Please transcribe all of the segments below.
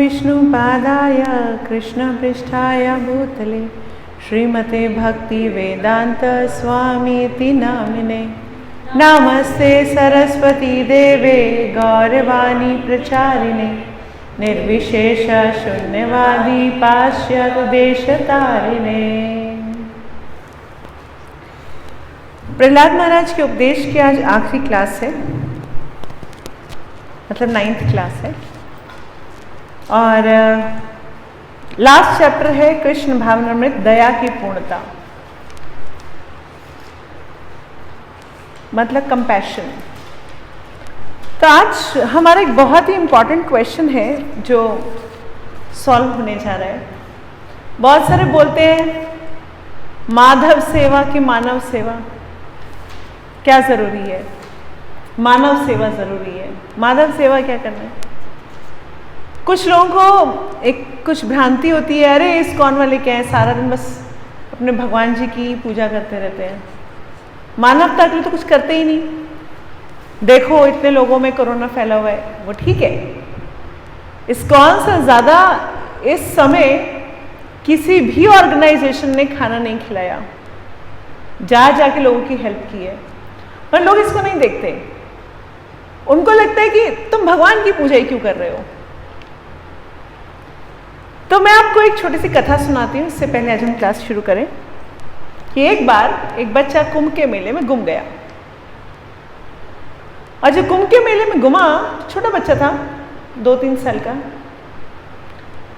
विष्णुपादाय कृष्णपृष्ठाय भूतले श्रीमते भक्ति वेदांत स्वामीति नामिने नमस्ते सरस्वती देवे गौरवाणी प्रचारिणे निर्विशेष शून्यवादी पाश्चात्य देशतारिणे। प्रहलाद महाराज के उपदेश की आज आखिरी क्लास है, मतलब 9th क्लास है और लास्ट चैप्टर है कृष्ण भावनामृत दया की पूर्णता, मतलब कंपैशन। तो आज हमारा एक बहुत ही इम्पॉर्टेंट क्वेश्चन है जो सॉल्व होने जा रहा है। बहुत सारे बोलते हैं माधव सेवा की मानव सेवा क्या जरूरी है, मानव सेवा जरूरी है, माधव सेवा क्या करना है। कुछ लोगों को कुछ भ्रांति होती है, अरे इस्कॉन वाले क्या है, सारा दिन बस अपने भगवान जी की पूजा करते रहते हैं, मानवता के लिए तो कुछ करते ही नहीं। देखो इतने लोगों में कोरोना फैला हुआ है, वो ठीक है। इस्कॉन से ज़्यादा इस समय किसी भी ऑर्गेनाइजेशन ने खाना नहीं खिलाया, जाके लोगों की हेल्प की है, पर लोग इसको नहीं देखते। उनको लगता है कि तुम भगवान की पूजा ही क्यों कर रहे हो। तो मैं आपको एक छोटी सी कथा सुनाती हूँ, इससे पहले आज हम क्लास शुरू करें। कि एक बार एक बच्चा कुंभ के मेले में गुम गया, और जो कुंभ के मेले में गुमा, छोटा बच्चा था 2-3 साल का,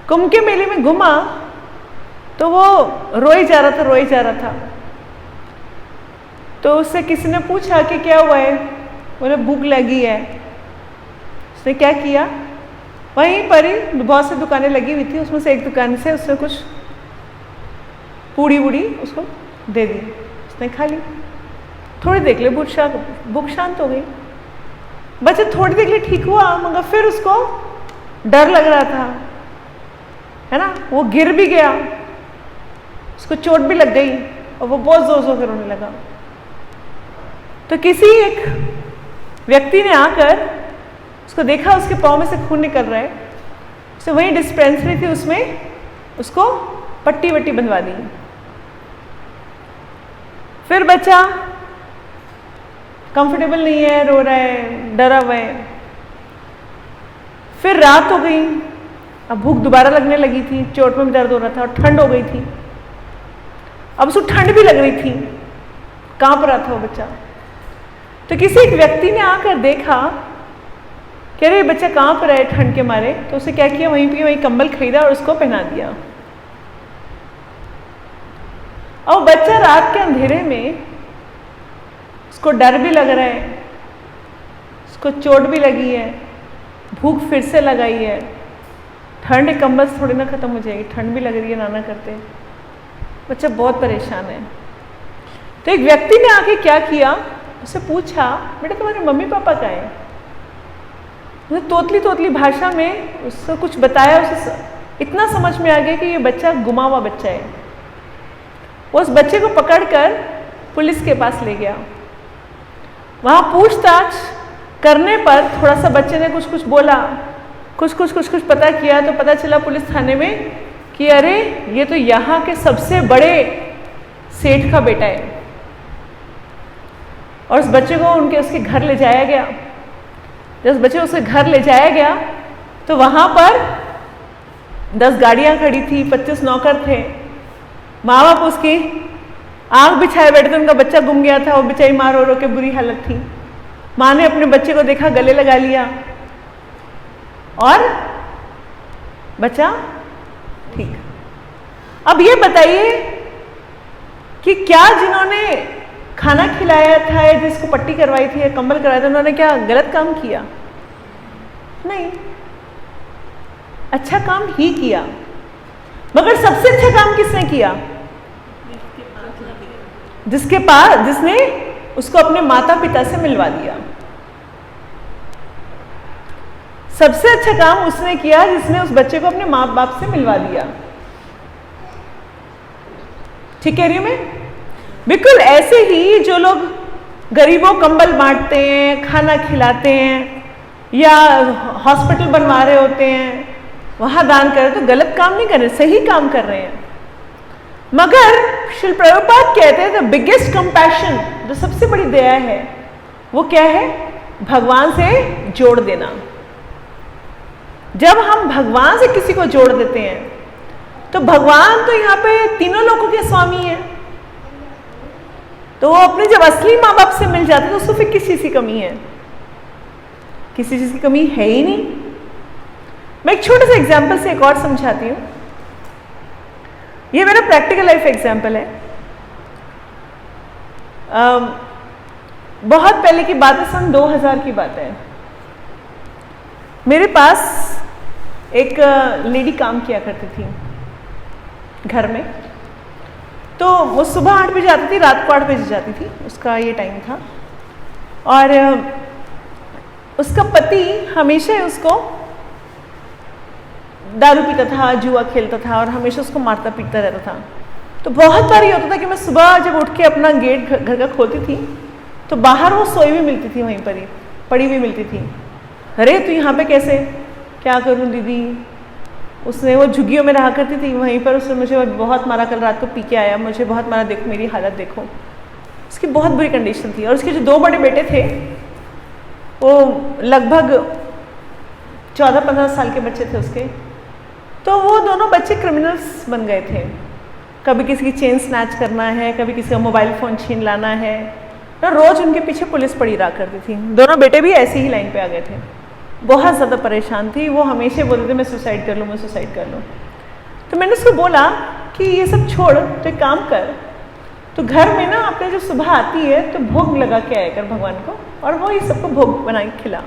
कुंभ के मेले में गुमा तो वो रोए जा रहा था। तो उससे किसी ने पूछा कि क्या हुआ है, बोले भूख लगी है। उसने क्या किया, वहीं पर ही बहुत सी दुकानें लगी हुई थी, उसमें से एक दुकान से उसने कुछ पूड़ी वूड़ी उसको दे दी, उसने खा ली। थोड़ी देर के लिए भूख शांत हो गई। बच्चा थोड़ी देर के लिए ठीक हुआ, मगर फिर उसको डर लग रहा था, है ना। वो गिर भी गया, उसको चोट भी लग गई और वो बहुत जोर जोर से रोने लगा। तो किसी एक व्यक्ति ने आकर उसको देखा, उसके पाँव में से खून निकल रहा है। उसने वहीं डिस्पेंसरी थी, उसमें उसको पट्टी वट्टी बंधवा दी। फिर बच्चा कंफर्टेबल नहीं है, रो रहा है, डरा हुआ है। फिर रात हो गई, अब भूख दोबारा लगने लगी थी, चोट में भी दर्द हो रहा था और ठंड हो गई थी। अब उसको ठंड भी लग रही थी, कांप रहा था वो बच्चा। तो किसी एक व्यक्ति ने आकर देखा कि अरे बच्चा कांप रहा है ठंड के मारे, तो उसे क्या किया, वहीं कंबल खरीदा और उसको पहना दिया। और बच्चा रात के अंधेरे में, उसको डर भी लग रहा है, उसको चोट भी लगी है, भूख फिर से लगाई है, ठंड कंबल से थोड़ी ना खत्म हो जाएगी, ठंड भी लग रही है नाना करते। बच्चा बहुत परेशान है। तो एक व्यक्ति ने आके क्या किया, उससे पूछा बेटा तुम्हारे मम्मी पापा कहाँ हैं। उसने तोतली भाषा में उसको कुछ बताया। उसे इतना समझ में आ गया कि ये बच्चा गुमा हुआ बच्चा है। वो उस बच्चे को पकड़कर पुलिस के पास ले गया। वहाँ पूछताछ करने पर थोड़ा सा बच्चे ने कुछ बोला, कुछ पता किया, तो पता चला पुलिस थाने में कि अरे ये तो यहाँ के सबसे बड़े सेठ का बेटा है। और उस बच्चे को उसके घर ले जाया गया। जब उस बच्चे को उसके घर ले जाया गया तो वहाँ पर 10 गाड़ियाँ खड़ी थी, 25 नौकर थे। माँ बाप उसकी आँख बिछाए बैठे थे, उनका बच्चा गुम गया था। वो बेचारी माँ रो के बुरी हालत थी। माँ ने अपने बच्चे को देखा, गले लगा लिया और बच्चा ठीक। अब ये बताइए कि क्या जिन्होंने खाना खिलाया था या जिसको पट्टी करवाई थी या कंबल करवाया था, उन्होंने क्या गलत काम किया? नहीं, अच्छा काम ही किया। मगर सबसे अच्छा काम किसने किया? जिसने उसको अपने माता पिता से मिलवा दिया। सबसे अच्छा काम उसने किया जिसने उस बच्चे को अपने माँ बाप से मिलवा दिया। ठीक कह रही हूं मैं? बिल्कुल ऐसे ही जो लोग गरीबों कंबल बांटते हैं, खाना खिलाते हैं या हॉस्पिटल बनवा रहे होते हैं वहां दान कर रहे तो गलत काम नहीं कर रहे, सही काम कर रहे हैं। मगर श्रील प्रभुपाद कहते हैं द बिगेस्ट कंपैशन, जो सबसे बड़ी दया है वो क्या है? भगवान से जोड़ देना। जब हम भगवान से किसी को जोड़ देते हैं तो भगवान तो यहाँ पे तीनों लोगों के स्वामी हैं, तो वो अपने जब असली माँ बाप से मिल जाते तो उसको फिर किस चीज की कमी है? किसी चीज की कमी है ही नहीं। मैं एक छोटे से एग्जाम्पल से एक और समझाती हूँ। ये मेरा प्रैक्टिकल लाइफ एग्जाम्पल है। बहुत पहले की बात है, सन 2000 की बात है। मेरे पास एक लेडी काम किया करती थी घर में, तो वो सुबह 8 बजे आती थी, रात को 8 बजे जाती थी, उसका ये टाइम था। और उसका पति हमेशा उसको दारू पीता था, जुआ खेलता था और हमेशा उसको मारता पीटता रहता था। तो बहुत बार ये होता था कि मैं सुबह जब उठ के अपना गेट घर का खोलती थी तो बाहर वो सोई हुई मिलती थी, वहीं पर ही पड़ी हुई मिलती थी। अरे तू यहाँ पे कैसे? क्या करूँ दीदी, उसने वो झुग्गियों में रहा करती थी वहीं पर, उसने मुझे बहुत मारा, कल रात को पी के आया, मुझे बहुत मारा, देखो मेरी हालत देखो। उसकी बहुत बुरी कंडीशन थी। और उसके जो 2 बड़े बेटे थे वो लगभग 14-15 साल के बच्चे थे उसके। तो वो दोनों बच्चे क्रिमिनल्स बन गए थे। कभी किसी की चेन स्नैच करना है, कभी किसी का मोबाइल फ़ोन छीन लाना है, तो रोज़ उनके पीछे पुलिस पड़ी रहा करती थी। दोनों बेटे भी ऐसी ही लाइन पे आ गए थे। बहुत ज़्यादा परेशान थी वो, हमेशा बोलते थे मैं सुसाइड कर लूँ, मैं सुसाइड कर लूँ। तो मैंने उसको बोला कि ये सब छोड़, तो एक काम कर, तो घर में ना अपने जो सुबह आती है तो भोग लगा के आया कर भगवान को, और वो ये सबको भोग बना के खिला,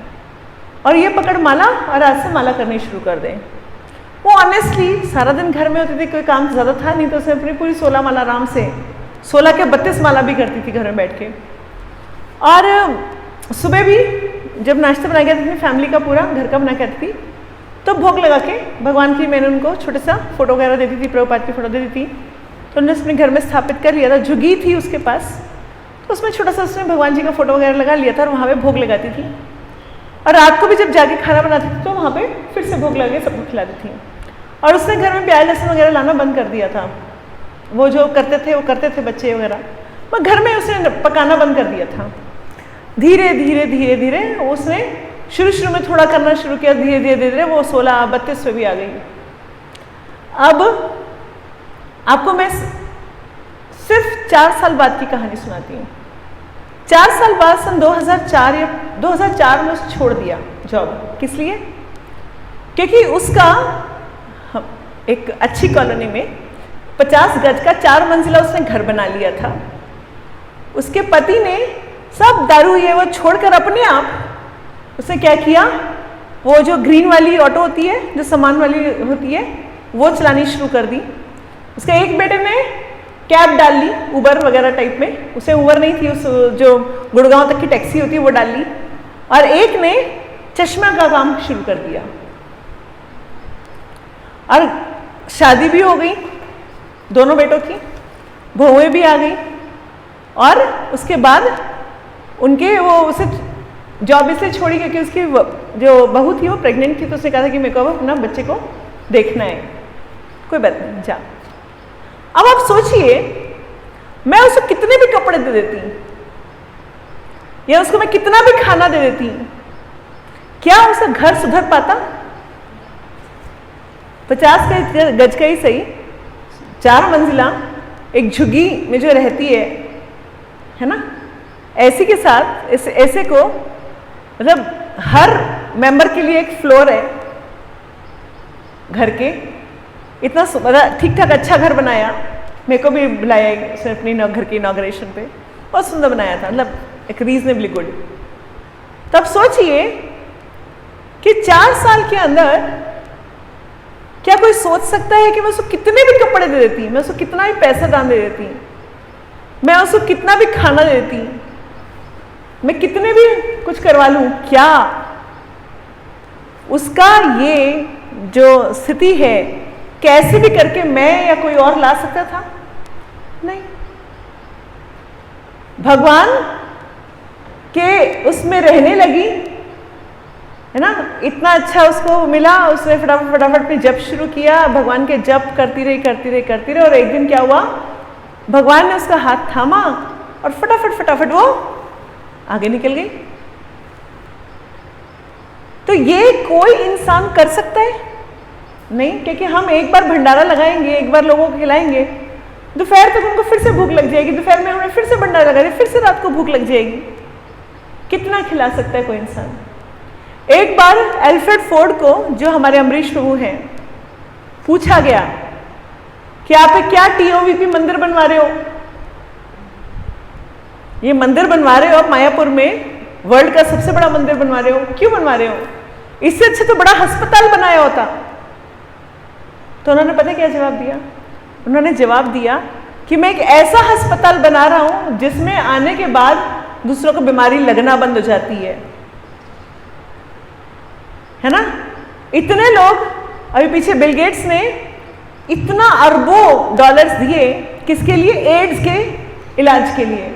और ये पकड़ माला, और आज से माला करनी शुरू कर दे। वो ऑनेस्टली सारा दिन घर में होती थी, कोई काम ज़्यादा था नहीं, तो उसने अपनी पूरी 16 माला आराम से 16 के 32 माला भी करती थी घर में बैठ के। और सुबह भी जब नाश्ता बना के आती थी, फैमिली का पूरा घर का बना के आती थी, तो भोग लगा के भगवान की मैंने उनको छोटे सा फोटो वगैरह देती थी, प्रभुपाद की फोटो देती थी। तो उन्होंने अपने घर में स्थापित कर लिया था, झुग्गी थी उसके पास, तो उसमें छोटा सा उसने भगवान जी का फोटो वगैरह लगा लिया था और वहाँ पे भोग लगाती थी। और रात को भी जब जाके खाना बनाती थी तो वहाँ पे फिर से भोग लगा के सबको खिलाती थी। और उसने घर में प्याज लहसुन वगैरह लाना बंद कर दिया था। वो जो करते थे वो करते थे बच्चे वगैरह, मगर घर में उसने पकाना बंद कर दिया था। धीरे धीरे धीरे धीरे उसने शुरू में थोड़ा करना शुरू किया, धीरे धीरे धीरे धीरे वो 16-32 पे भी आ गई। अब आपको मैं सिर्फ 4 साल बाद की कहानी सुनाती हूँ। 4 साल बाद सन 2004 या 2004 में उसने छोड़ दिया जॉब। किस लिए? क्योंकि उसका एक अच्छी कॉलोनी में 50 गज का 4 मंजिला उसने घर बना लिया था। उसके पति ने सब दारू ये वो छोड़कर अपने आप उसने क्या किया, वो जो ग्रीन वाली ऑटो होती है जो सामान वाली होती है वो चलानी शुरू कर दी। उसके एक बेटे ने कैब डाल ली, उबर वगैरह टाइप में, उसे उबर नहीं थी, उस जो गुड़गांव तक की टैक्सी होती है वो डाल ली। और एक ने चश्मा का काम शुरू कर दिया। और शादी भी हो गई दोनों बेटों की, बहुएं भी आ गई। और उसके बाद उनके वो उसे जॉब इसलिए छोड़ी क्योंकि उसकी जो बहू थी वो प्रेग्नेंट थी, तो उसने कहा था कि मेरे को अपना बच्चे को देखना है, कोई बात नहीं जा। अब आप सोचिए, मैं उसको कितने भी कपड़े दे देती या उसको मैं कितना भी खाना दे देती, क्या उसका घर सुधर पाता? 50 गज का ही सही, 4 मंजिला एक झुग्गी में जो रहती है ना, ऐसी के साथ ऐसे को, मतलब हर मेंबर के लिए एक फ्लोर है घर के, इतना ठीक ठाक अच्छा घर बनाया। मेरे को भी बुलाया उसने अपनी घर की इनॉग्रेशन पे, बहुत सुंदर बनाया था, मतलब एक रीजनेबली गुड। तब सोचिए कि 4 साल के अंदर क्या कोई सोच सकता है कि मैं उसको कितने भी कपड़े दे देती, मैं उसको कितना भी पैसा दान दे देती, मैं उसको कितना भी खाना दे देती, मैं कितने भी कुछ करवा लूं, क्या उसका ये जो स्थिति है कैसे भी करके मैं या कोई और ला सकता था? नहीं। भगवान के उसमें रहने लगी है ना। इतना अच्छा उसको मिला, उसने फटाफट फटाफट में जप शुरू किया, भगवान के जप करती रही और एक दिन क्या हुआ, भगवान ने उसका हाथ थामा और फटाफट फटाफट वो आगे निकल गई। तो ये कोई इंसान कर सकता है नहीं, क्योंकि हम एक बार भंडारा लगाएंगे, एक बार लोगों को खिलाएंगे, दोपहर तक उनको फिर से भूख लग जाएगी, दोपहर में हमें फिर से भंडारा लगा दें, फिर से रात को भूख लग जाएगी। कितना खिला सकता है कोई इंसान। एक बार एल्फ्रेड फोर्ड को, जो हमारे अमरीश प्रभु हैं, पूछा गया कि आप क्या टीओवीपी मंदिर बनवा रहे हो, ये मंदिर बनवा रहे हो आप मायापुर में, वर्ल्ड का सबसे बड़ा मंदिर बनवा रहे हो, क्यों बनवा रहे हो, इससे अच्छा तो बड़ा अस्पताल बनाया होता। तो उन्होंने पता क्या जवाब दिया, उन्होंने जवाब दिया कि मैं एक ऐसा अस्पताल बना रहा हूं जिसमें आने के बाद दूसरों को बीमारी लगना बंद हो जाती है ना। इतने लोग, अभी पीछे बिल गेट्स ने इतना अरबों डॉलर्स दिए, किसके लिए, एड्स के इलाज के लिए।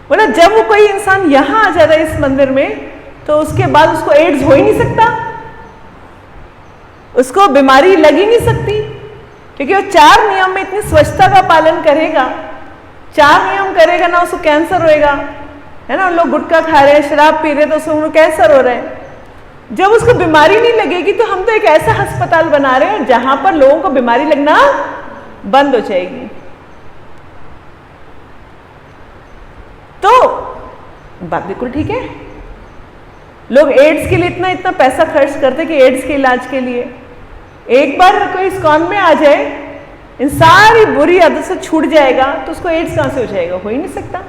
बोला जब वो कोई इंसान यहां आ जाता है इस मंदिर में, तो उसके बाद उसको एड्स हो ही नहीं सकता, उसको बीमारी लग ही नहीं सकती, क्योंकि वो 4 नियम में इतनी स्वच्छता का पालन करेगा, 4 नियम करेगा ना, उसको कैंसर होएगा, है ना। लोग गुटखा खा रहे हैं, शराब पी रहे हैं, तो उसको कैंसर हो रहा है। जब उसको बीमारी नहीं लगेगी तो हम तो एक ऐसा अस्पताल बना रहे हैं जहां पर लोगों को बीमारी लगना बंद हो जाएगी। तो बात बिल्कुल ठीक है, लोग एड्स के लिए इतना इतना पैसा खर्च करते कि एड्स के इलाज के लिए, एक बार कोई इस्कॉन में आ जाए, इन सारी बुरी आदत से छूट जाएगा, तो उसको एड्स कहां से हो जाएगा, हो ही नहीं सकता।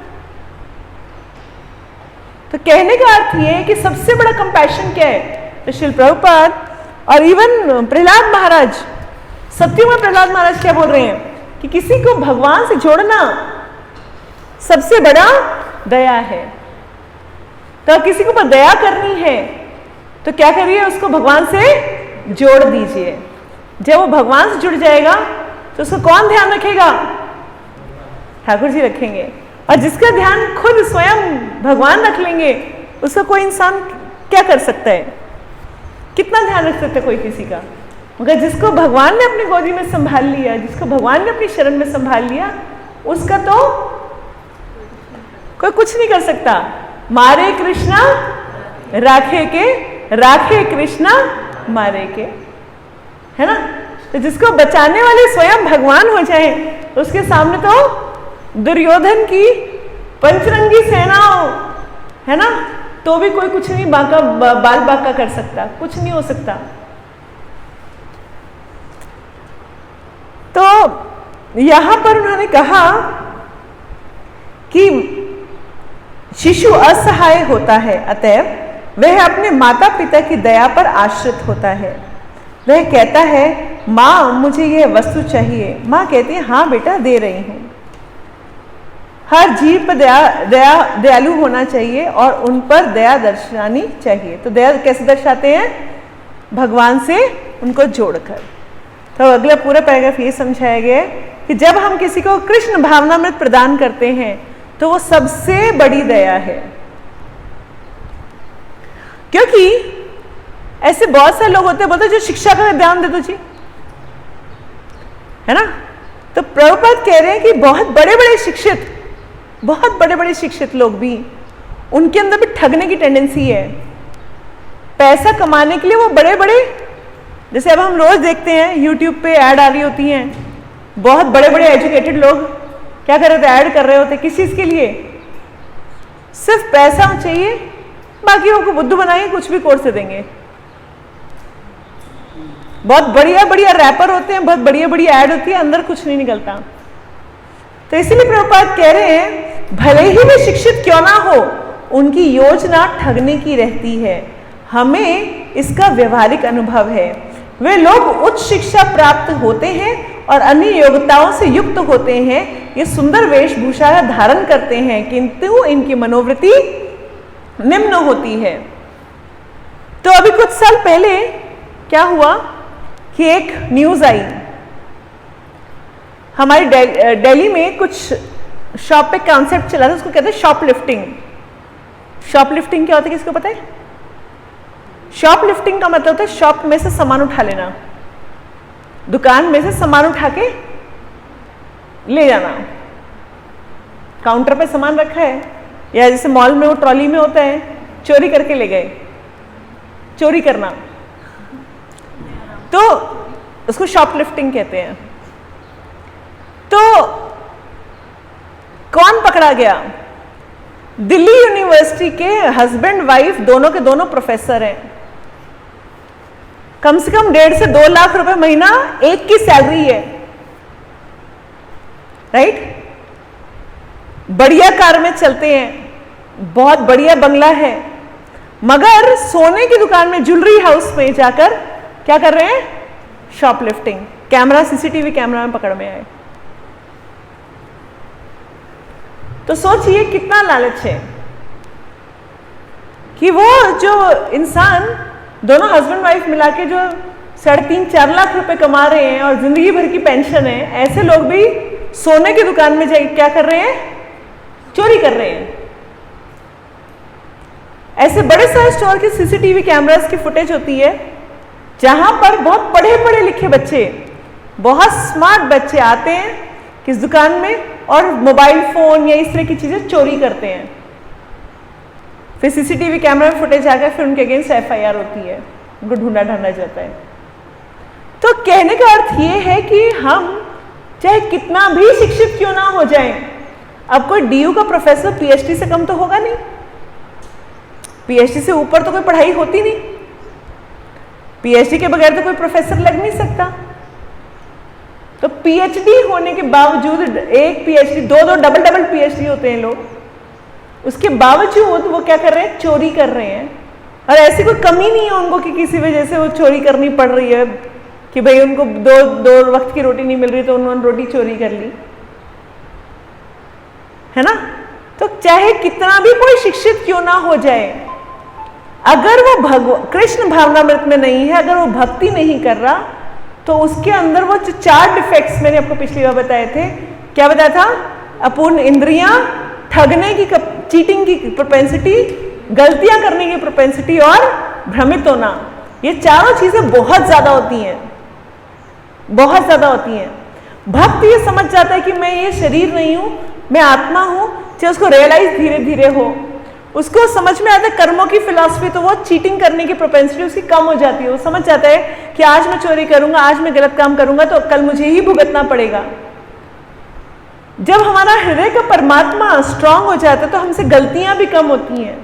तो कहने का अर्थ ये है कि सबसे बड़ा कंपैशन क्या है, तो श्रील प्रभुपाद और इवन प्रहलाद महाराज, सत्यों में प्रहलाद महाराज क्या बोल रहे हैं कि किसी को भगवान से जोड़ना सबसे बड़ा दया है। तो किसी के ऊपर दया करनी है तो क्या करिए, उसको भगवान से जोड़ दीजिए। जब वो भगवान से जुड़ जाएगा तो उसको कौन ध्यान रखेगा, ठाकुर जी रखेंगे। और जिसका ध्यान खुद स्वयं भगवान रख लेंगे, उसका कोई इंसान क्या कर सकता है, कितना ध्यान रख सकता है कोई किसी का। मगर जिसको भगवान ने अपनी गोदी में संभाल लिया, जिसको भगवान ने अपनी शरण में संभाल लिया, उसका तो कोई कुछ नहीं कर सकता। मारे कृष्णा राखे के, राखे कृष्णा मारे के, है ना। तो जिसको बचाने वाले स्वयं भगवान हो जाए, उसके सामने तो दुर्योधन की पंचरंगी सेनाओं, है ना, तो भी कोई कुछ नहीं बाल बांका कर सकता, कुछ नहीं हो सकता। तो यहां पर उन्होंने कहा कि शिशु असहाय होता है, अतएव वह अपने माता पिता की दया पर आश्रित होता है। वह कहता है माँ मुझे यह वस्तु चाहिए, माँ कहती है हाँ बेटा दे रही हूं। हर जीव पर दयालु होना चाहिए और उन पर दया दर्शानी चाहिए। तो दया कैसे दर्शाते हैं, भगवान से उनको जोड़कर। तो अगला पूरा पैराग्राफ ये समझाया गया है कि जब हम किसी को कृष्ण भावनामृत प्रदान करते हैं तो वो सबसे बड़ी दया है। क्योंकि ऐसे बहुत सारे लोग होते हैं, बोलते जो शिक्षा का ध्यान दे दो जी, है ना। तो प्रभुपाद कह रहे हैं कि बहुत बड़े बड़े शिक्षित लोग भी, उनके अंदर भी ठगने की टेंडेंसी है। पैसा कमाने के लिए वो बड़े बड़े, जैसे अब हम रोज देखते हैं यूट्यूब पे ऐड आ रही होती हैं, बहुत बड़े बड़े एजुकेटेड लोग क्या कर रहे होते, ऐड कर रहे होते, किस चीज के लिए, सिर्फ पैसा चाहिए, बाकी वो बुद्धू बनाएंगे, कुछ भी कोर्स दे देंगे। बहुत बढ़िया बढ़िया रैपर होते हैं, बहुत बढ़िया बढ़िया ऐड होती है, अंदर कुछ नहीं निकलता। तो इसीलिए प्रभुपाद कह रहे हैं भले ही वे शिक्षित क्यों ना हो, उनकी योजना ठगने की रहती है। हमें इसका व्यवहारिक अनुभव है। वे लोग उच्च शिक्षा प्राप्त होते हैं और अन्य योग्यताओं से युक्त होते हैं, ये सुंदर वेशभूषा धारण करते हैं, किंतु इनकी मनोवृत्ति निम्न होती है। तो अभी कुछ साल पहले क्या हुआ कि एक न्यूज आई, हमारी दिल्ली में कुछ शॉप पे कॉन्सेप्ट चला था, उसको कहते हैं शॉपलिफ्टिंग। शॉपलिफ्टिंग क्या होता है, किसको पता है? शॉप लिफ्टिंग का मतलब होता है शॉप में से सामान उठा लेना, दुकान में से सामान उठा के ले जाना। काउंटर पे सामान रखा है, या जैसे मॉल में वो ट्रॉली में होता है, चोरी करके ले गए, चोरी करना, तो उसको शॉप लिफ्टिंग कहते हैं। तो कौन पकड़ा गया? दिल्ली यूनिवर्सिटी के हस्बैंड वाइफ दोनों के दोनों प्रोफेसर हैं। कम से कम 1.5 से 2 लाख रुपए महीना एक की सैलरी है, राइट? बढ़िया कार में चलते हैं, बहुत बढ़िया बंगला है, मगर सोने की दुकान में, ज्वेलरी हाउस में जाकर क्या कर रहे हैं? शॉपलिफ्टिंग। कैमरा, सीसीटीवी कैमरा में पकड़ में आए। तो सोचिए कितना लालच है कि वो जो इंसान, दोनों हस्बैंड वाइफ मिला के जो 3.5-4 लाख रुपए कमा रहे हैं और जिंदगी भर की पेंशन है, ऐसे लोग भी सोने की दुकान में जाके क्या कर रहे हैं? चोरी कर रहे हैं। ऐसे बड़े सारे स्टोर के सीसीटीवी कैमरास की फुटेज होती है जहां पर बहुत पढ़े पढ़े लिखे बच्चे, बहुत स्मार्ट बच्चे आते हैं किस दुकान में और मोबाइल फोन या इस तरह की चीजें चोरी करते हैं। फिर सीसीटीवी कैमरा में फुटेज आकर फिर उनके अगेंस्ट एफआईआर होती है, उनको ढूंढा ढांढा जाता है। तो कहने का अर्थ ये है कि हम चाहे कितना भी शिक्षित क्यों ना हो जाए, अब कोई डीयू का प्रोफेसर पीएचडी से कम तो होगा नहीं, पीएचडी से ऊपर तो कोई पढ़ाई होती नहीं, पीएचडी के बगैर तो कोई प्रोफेसर लग नहीं सकता। तो पीएचडी होने के बावजूद, एक पीएचडी, दो डबल पीएचडी होते हैं लोग, उसके बावजूद वो क्या कर रहे हैं? चोरी कर रहे हैं। और ऐसी कोई कमी नहीं है उनको कि किसी वजह से वो चोरी करनी पड़ रही है, कि भाई उनको दो वक्त की रोटी नहीं मिल रही तो उन्होंने रोटी चोरी कर ली, है ना? तो चाहे कितना भी कोई शिक्षित क्यों ना हो जाए, अगर वो कृष्ण भावनामृत में नहीं है, अगर वो भक्ति नहीं कर रहा, तो उसके अंदर वो जो 4 डिफेक्ट्स मैंने आपको पिछली बार बताए थे, क्या बताया था? अपूर्ण इंद्रियां, ठगने की, चीटिंग की प्रोपेंसिटी, गलतियां करने की प्रोपेंसिटी और भ्रमित होना। ये चारों चीजें बहुत ज्यादा होती हैं, बहुत ज्यादा होती हैं। भक्त ये समझ जाता है कि मैं ये शरीर नहीं हूं, मैं आत्मा हूं, चाहे उसको रियलाइज धीरे धीरे हो, उसको समझ में आता है कर्मों की फिलॉसफी, तो वो चीटिंग करने की प्रोपेंसिटी उसकी कम हो जाती है। वो समझ जाता है कि आज मैं चोरी करूंगा, आज मैं गलत काम करूंगा तो कल मुझे ही भुगतना पड़ेगा। जब हमारा हृदय का परमात्मा स्ट्रांग हो जाता है तो हमसे गलतियां भी कम होती हैं,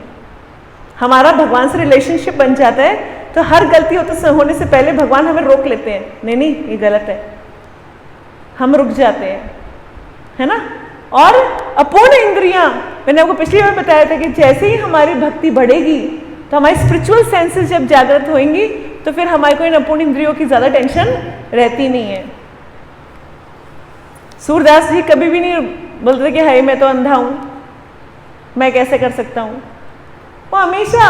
हमारा भगवान से रिलेशनशिप बन जाता है, तो हर गलती होने से पहले भगवान हमें रोक लेते हैं, नहीं ये गलत है, हम रुक जाते हैं, है ना? और अपूर्ण इंद्रियां, मैंने आपको पिछली बार बताया था कि जैसे ही हमारी भक्ति बढ़ेगी तो हमारी स्पिरिचुअल सेंसेस जब जागृत होंगी तो फिर हमारे को इन अपूर्ण इंद्रियों की ज्यादा टेंशन रहती नहीं है। सूरदास जी कभी भी नहीं बोलते कि हाय मैं तो अंधा हूं, मैं कैसे कर सकता हूं। वो हमेशा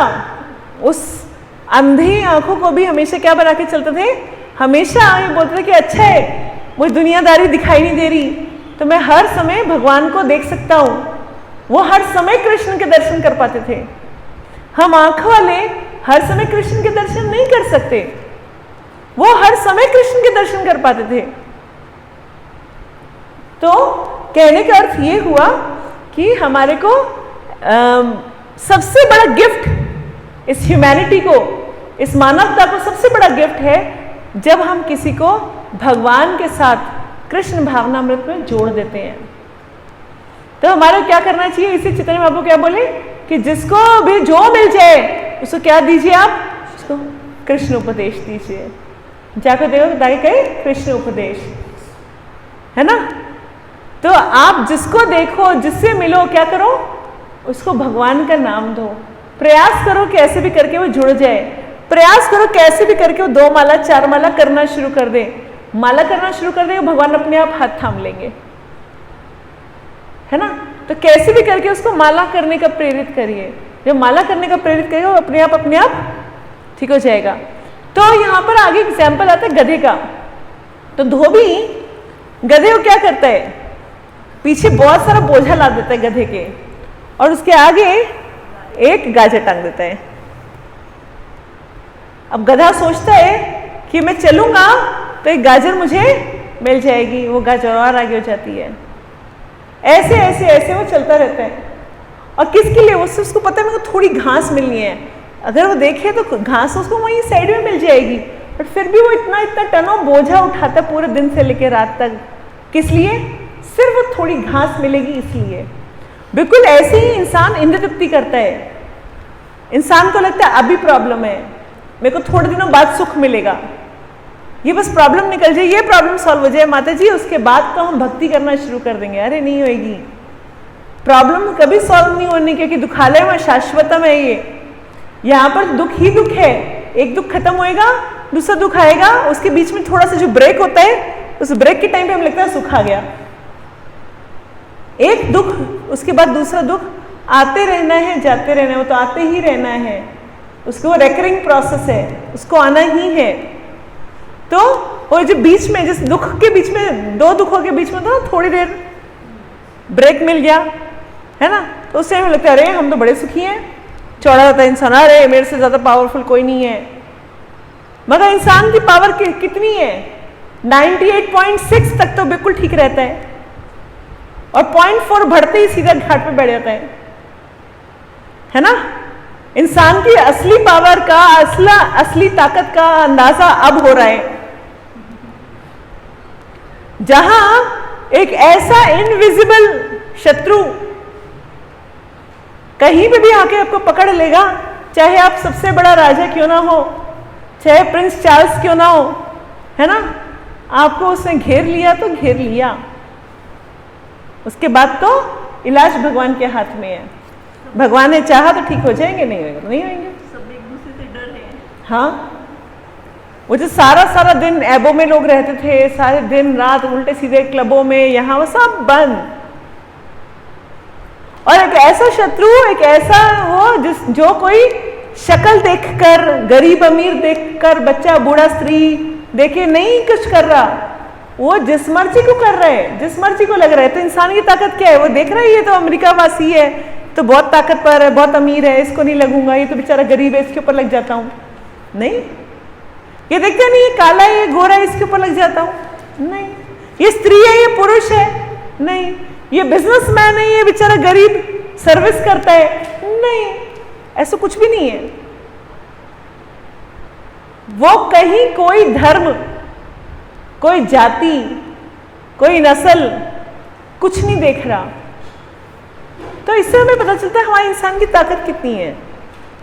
उस अंधी आंखों को भी हमेशा क्या बना के चलते थे? हमेशा ये बोलते थे कि अच्छा है मुझे दुनियादारी दिखाई नहीं दे रही, तो मैं हर समय भगवान को देख सकता हूं। वो हर समय कृष्ण के दर्शन कर पाते थे। हम आंख वाले हर समय कृष्ण के दर्शन नहीं कर सकते, वो हर समय कृष्ण के दर्शन कर पाते थे। तो कहने का अर्थ ये हुआ कि हमारे को सबसे बड़ा गिफ्ट इस ह्यूमैनिटी को, इस मानवता को सबसे बड़ा गिफ्ट है जब हम किसी को भगवान के साथ कृष्ण भावनामृत में जोड़ देते हैं। तो हमारा क्या करना चाहिए? इसी चित्र में आपको क्या बोले कि जिसको भी जो मिल जाए उसको क्या दीजिए? आप उसको कृष्ण उपदेश दीजिए। जाकर देखो दाई कहे कृष्ण उपदेश, है ना? तो आप जिसको देखो, जिससे मिलो, क्या करो? उसको भगवान का नाम दो। प्रयास करो कैसे भी करके वो जुड़ जाए, प्रयास करो कैसे भी करके वो 2 माला 4 माला करना शुरू कर दे। माला करना शुरू कर दे, भगवान अपने आप हाथ थाम लेंगे, है ना? तो कैसे भी करके उसको माला करने का प्रेरित करिए। जब माला करने का प्रेरित करिए वो अपने आप ठीक हो जाएगा। तो यहाँ पर आगे एग्जाम्पल आता है गधे का। तो धोबी गधे को क्या करता है? पीछे बहुत सारा बोझा ला देता है गधे के, और उसके आगे एक गाजर टांग देता है। अब गधा सोचता है कि मैं चलूंगा तो एक गाजर मुझे मिल जाएगी, वो गाजर और आगे हो जाती है। ऐसे ऐसे ऐसे वो चलता रहता है। और किसके लिए? उसको पता है मेरे को थोड़ी घास मिलनी है, अगर वो देखे तो घास उसको वहीं साइड में मिल जाएगी, बट फिर भी वो इतना इतना टनों बोझा उठाता पूरे दिन से लेकर रात तक। किस लिए? सिर्फ वो थोड़ी घास मिलेगी इसलिए। बिल्कुल ऐसे ही इंसान इंद्र तृप्ति करता है। इंसान को लगता है अभी प्रॉब्लम है, मेरे को थोड़े दिनों बाद सुख मिलेगा, ये बस प्रॉब्लम निकल जाए, ये प्रॉब्लम सॉल्व हो जाए माता जी, उसके बाद तो हम भक्ति करना शुरू कर देंगे। अरे नहीं होएगी, प्रॉब्लम कभी सॉल्व नहीं होनी, क्योंकि दुखालय में शाश्वतम है ये। यहाँ पर दुख ही दुख है, एक दुख खत्म होएगा दूसरा दुख आएगा, उसके बीच में थोड़ा सा जो ब्रेक होता है, उस ब्रेक के टाइम पे हमें लगता है सुख आ गया। एक दुख उसके बाद दूसरा दुख आते रहना है, जाते रहना है, वो तो आते ही रहना है, उसको वो रेकरिंग प्रोसेस है, उसको आना ही है। तो वो जो बीच में, जिस दुख के बीच में, दो दुखों के बीच में तो थोड़ी देर ब्रेक मिल गया है ना, तो उससे हमें लगता है अरे हम तो बड़े सुखी हैं। चौड़ा रहता है इंसान, अरे मेरे से ज्यादा पावरफुल कोई नहीं है। मगर इंसान की पावर कितनी है? 98.6 तक तो बिल्कुल ठीक रहता है, और 0.4 बढ़ते ही सीधा घाट पे बैठ जाता है ना। इंसान की असली पावर का, असली ताकत का अंदाजा अब हो रहा है, जहां एक ऐसा इनविजिबल शत्रु कहीं पे भी आके आपको पकड़ लेगा, चाहे आप सबसे बड़ा राजा क्यों ना हो, चाहे प्रिंस चार्ल्स क्यों ना हो, है ना, आपको उसने घेर लिया तो घेर लिया, उसके बाद तो इलाज भगवान के हाथ में है। भगवान ने चाहा तो ठीक हो जाएंगे, नहीं होंगे तो नहीं होंगे। सब एक दूसरे से डर है। हाँ, वो जो सारा दिन एबो में लोग रहते थे, सारे दिन रात उल्टे सीधे क्लबों में, यहाँ वो सब बंद। और एक ऐसा शत्रु, एक ऐसा वो जो कोई शक्ल देखकर, गरीब अमीर देखकर, बच्चा बूढ़ा स्त्री देखे नहीं कुछ कर रहा, वो जिस मर्जी को कर रहा है, जिस मर्जी को लग रहा है। तो इंसान की ताकत क्या है? वो देख रहा है ये तो अमेरिका वासी है, तो बहुत ताकतवर है, बहुत अमीर है, इसको नहीं लगूंगा, ये तो बेचारा गरीब है, इसके ऊपर लग जाता हूं। नहीं, ये देखते नहीं, ये काला है, ये गोरा है, इसके ऊपर लग जाता हूं। नहीं, ये स्त्री है, ये पुरुष है। नहीं, ये बिजनेसमैन है, ये बेचारा गरीब सर्विस करता है। नहीं, ऐसा कुछ भी नहीं है। वो कहीं कोई धर्म, कोई जाति, कोई नस्ल कुछ नहीं देख रहा। तो इससे हमें पता चलता है हमारे इंसान की ताकत कितनी है।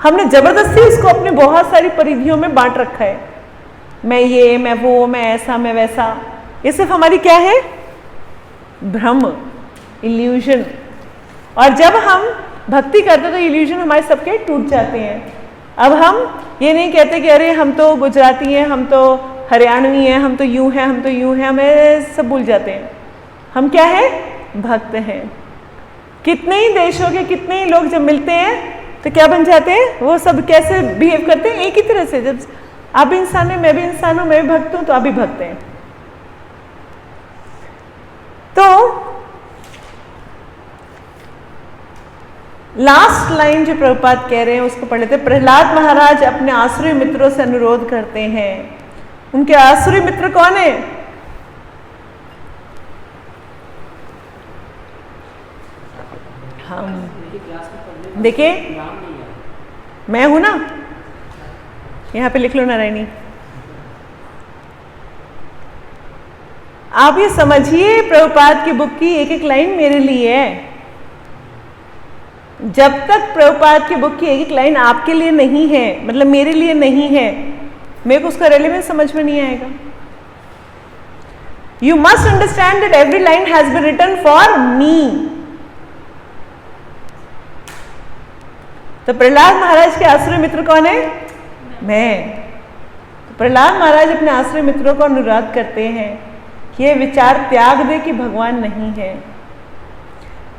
हमने जबरदस्ती उसको अपने बहुत सारी परिधियों में बांट रखा है, मैं ये, मैं वो, मैं ऐसा, मैं वैसा। ये सिर्फ हमारी क्या है? भ्रम, इल्यूजन। और जब हम भक्ति करते तो इल्यूजन हमारे सबके टूट जाते हैं। अब हम ये नहीं कहते कि अरे हम तो गुजराती हैं, हम तो हरियाणवी हैं, हम तो यूं हैं, हम तो यूं हैं, हमें सब भूल जाते हैं। हम क्या है? भक्त हैं। कितने ही देशों के कितने ही लोग जब मिलते हैं तो क्या बन जाते हैं? वो सब कैसे बिहेव करते हैं? एक ही तरह से। जब आप भी इंसान है, मैं भी इंसान हूं, मैं भी भक्त हूं, तो आप भी भक्त हैं। तो लास्ट लाइन जो प्रभुपाद कह रहे हैं उसको पढ़ लेते हैं। प्रहलाद महाराज अपने आसुरी मित्रों से अनुरोध करते हैं। उनके आसुरी मित्र कौन है? हम देखिए, मैं हूं ना, यहां पे लिख लो नारायणी। आप ये समझिए, प्रभुपाद की बुक की एक एक लाइन मेरे लिए है। जब तक प्रभुपाद की बुक की एक एक लाइन आपके लिए नहीं है, मतलब मेरे लिए नहीं है, मेरे को उसका रेलेवेंस समझ में नहीं आएगा। You must understand that every line has been written for me. तो प्रहलाद महाराज के आश्रय मित्र कौन है? मैं। तो प्रहलाद महाराज अपने आश्रय मित्रों को अनुरोध करते हैं कि ये विचार त्याग दे कि भगवान नहीं है।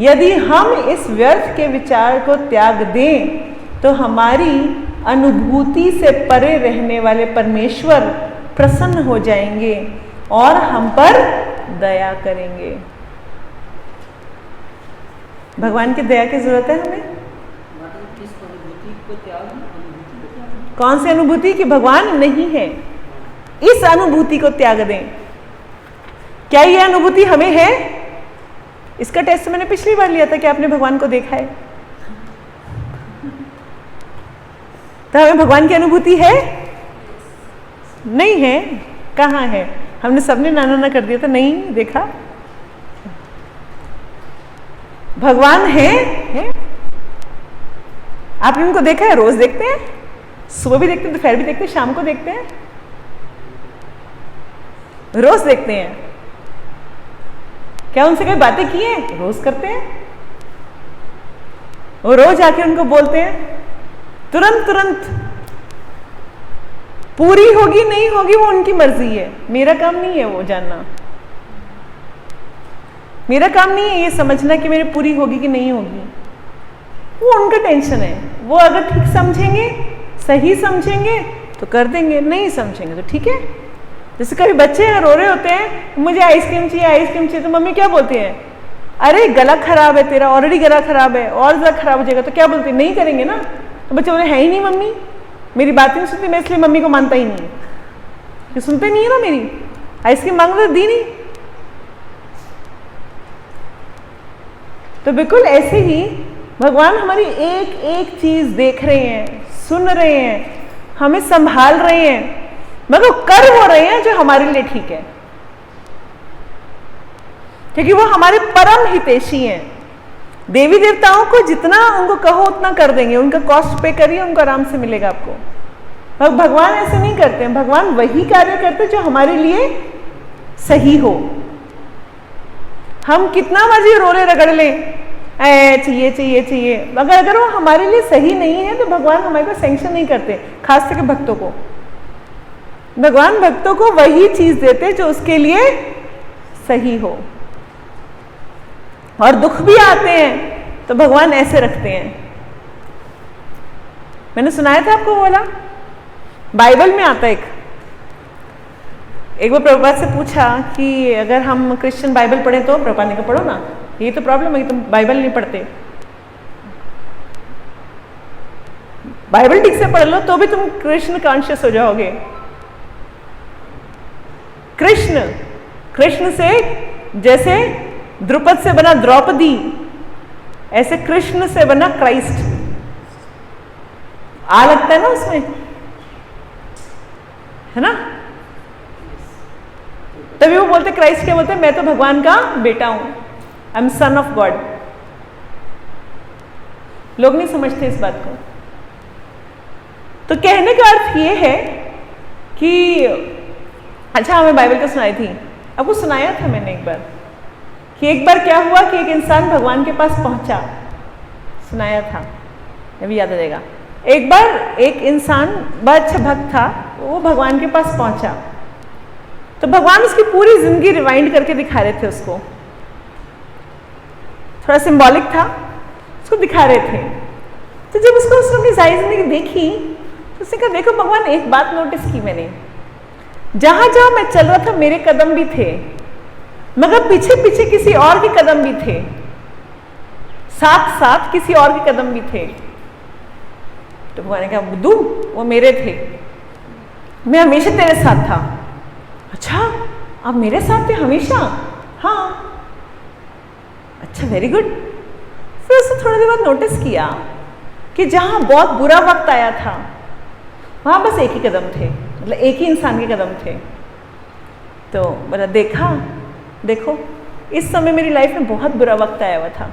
यदि हम इस व्यर्थ के विचार को त्याग दें तो हमारी अनुभूति से परे रहने वाले परमेश्वर प्रसन्न हो जाएंगे और हम पर दया करेंगे। भगवान की दया की जरूरत है हमें। कौन सी अनुभूति? कि भगवान नहीं है। इस अनुभूति को त्याग दें। क्या ये अनुभूति हमें है? इसका टेस्ट मैंने पिछली बार लिया था कि आपने भगवान को देखा है। तो हमें भगवान की अनुभूति है? नहीं है। कहाँ है? हमने सबने ना ना कर दिया था, नहीं देखा। भगवान है? आपने उनको देखा है? रोज देखते हैं, सुबह भी देखते हैं, दोपहर भी देखते हैं, शाम को देखते हैं, रोज देखते हैं। क्या उनसे कोई बातें की हैं? रोज करते हैं। वो रोज आके उनको बोलते हैं, तुरंत तुरंत। पूरी होगी नहीं होगी वो उनकी मर्जी है, मेरा काम नहीं है वो जानना। मेरा काम नहीं है ये समझना कि मेरी पूरी होगी कि नहीं होगी, वो उनका टेंशन है। वो अगर ठीक समझेंगे, सही समझेंगे तो कर देंगे, नहीं समझेंगे तो ठीक है। जैसे कभी बच्चे हैं रो रहे होते हैं, मुझे आइसक्रीम चाहिए, आइसक्रीम चाहिए, तो मम्मी क्या बोलती है? अरे गला खराब है तेरा, ऑलरेडी गला खराब है, और ज़्यादा खराब हो जाएगा। तो क्या बोलती है? नहीं करेंगे ना। तो बच्चे बोले है ही नहीं मम्मी, मेरी बात नहीं सुनती, मैं इसलिए मम्मी को मानता ही नहीं। ये सुनते नहीं है ना मेरी, आइसक्रीम मांग रहे दी नहीं। तो बिल्कुल ऐसे ही भगवान हमारी एक एक चीज देख रहे हैं, सुन रहे हैं, हमें संभाल रहे हैं, मगर कर वो रहे हैं जो हमारे लिए ठीक है, क्योंकि वो हमारे परम हितैषी हैं। देवी देवताओं को जितना उनको कहो उतना कर देंगे, उनका कॉस्ट पे करिए, उनको आराम से मिलेगा आपको। भगवान ऐसे नहीं करते हैं। भगवान वही कार्य करते हैं जो हमारे लिए सही हो। हम कितना मर्जी रोले रगड़ लें, चाहिए चाहिए चाहिए, अगर वो हमारे लिए सही नहीं है तो भगवान हमारे को सैंक्शन नहीं करते। खास करके भक्तों को, भगवान भक्तों को वही चीज देते जो उसके लिए सही हो। और दुख भी आते हैं तो भगवान ऐसे रखते हैं। मैंने सुनाया था आपको, बोला बाइबल में आता है। एक बार प्रभुपाद से पूछा कि अगर हम क्रिश्चियन बाइबल पढ़े तो प्रभुपाद ने कहा पढ़ो ना, ये तो प्रॉब्लम है कि तुम बाइबल नहीं पढ़ते। बाइबल ठीक से पढ़ लो तो भी तुम कृष्ण कॉन्शियस हो जाओगे। कृष्ण, कृष्ण से जैसे द्रुपद से बना द्रौपदी, ऐसे कृष्ण से बना क्राइस्ट। आ लगता है ना उसमें, है ना? तभी वो बोलते, क्राइस्ट क्या बोलते हैं? मैं तो भगवान का बेटा हूं, I am son of God. लोग नहीं समझते इस बात को। तो कहने का अर्थ ये है कि अच्छा, मैं बाइबल को सुनाई थी, आपको सुनाया था मैंने एक बार, कि एक बार क्या हुआ कि एक इंसान भगवान के पास पहुंचा। सुनाया था, अभी याद आ जाएगा। एक बार एक इंसान बहुत अच्छा भक्त था, वो भगवान के पास पहुंचा तो भगवान उसकी पूरी जिंदगी रिवाइंड करके दिखा रहे थे उसको। थोड़ा सिंबॉलिक था, उसको दिखा रहे थे। तो जब उसको उसने अपनी सारी जिंदगी देखी तो उसने कहा, देखो भगवान, एक बात नोटिस की मैंने, जहां जहां मैं चल रहा था मेरे कदम भी थे, मगर पीछे पीछे किसी और के कदम भी थे, साथ साथ किसी और के कदम भी थे। तो भगवान ने कहा, बुद्धू, वो मेरे थे, मैं हमेशा तेरे साथ था। अच्छा, आप मेरे साथ थे हमेशा? हाँ। अच्छा, वेरी गुड। फिर उसने थोड़ी देर बाद नोटिस किया कि जहां बहुत बुरा वक्त आया था वहां बस एक ही कदम थे, मतलब एक ही इंसान के कदम थे। तो बोला, देखा, देखो इस समय मेरी लाइफ में बहुत बुरा वक्त आया हुआ था